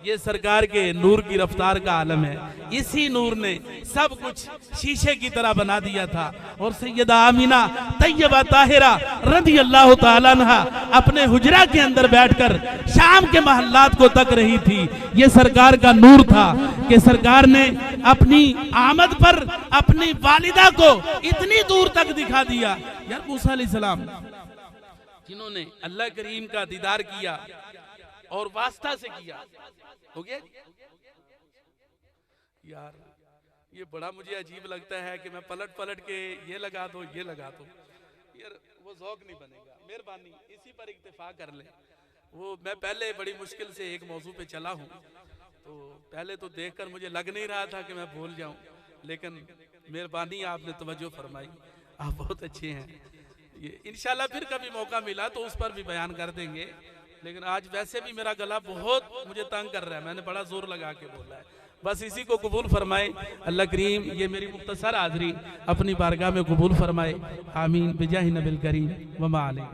ये सरकार के नूर की रफ्तार का आलम है। इसी नूर ने सब कुछ शीशे की तरह बना दिया था। और सैयदा आमीना तैयबा ताहिरा रज़ी अल्लाह ताला अन्हा अपने हुजरा के अंदर बैठकर शाम के महल्लात को तक रही थी। ये सरकार का नूर था कि सरकार ने अपनी आमद पर अपनी वालिदा को इतनी दूर तक दिखा दिया। यार मूसा अलैहिस्सलाम जिन्होंने अल्लाह करीम का दीदार किया और वास्ता से किया, हो गया यार। ये बड़ा मुझे अजीब लगता है कि मैं पलट पलट के ये लगा दो ये लगा दो, यार वो ज़ौक नहीं बनेगा। मेहरबानी इसी पर इक्तिफा कर ले। वो मैं पहले बड़ी मुश्किल से एक मौजू पे चला हूँ, तो पहले तो देखकर मुझे लग नहीं रहा था कि मैं भूल जाऊं, लेकिन मेहरबानी आपने तवज्जो फरमाई, आप बहुत अच्छे हैं। ये इंशाल्लाह फिर कभी मौका मिला तो उस पर भी बयान कर देंगे। लेकिन आज वैसे भी मेरा गला बहुत मुझे तंग कर रहा है, मैंने बड़ा जोर लगा के बोला है। बस इसी को कबूल फरमाए अल्लाह करीम। ये मेरी मुख्तसर हाज़री अपनी बारगाह में कबूल फरमाए। आमीन बिजाहि नबिल करीम व मा अलैहि।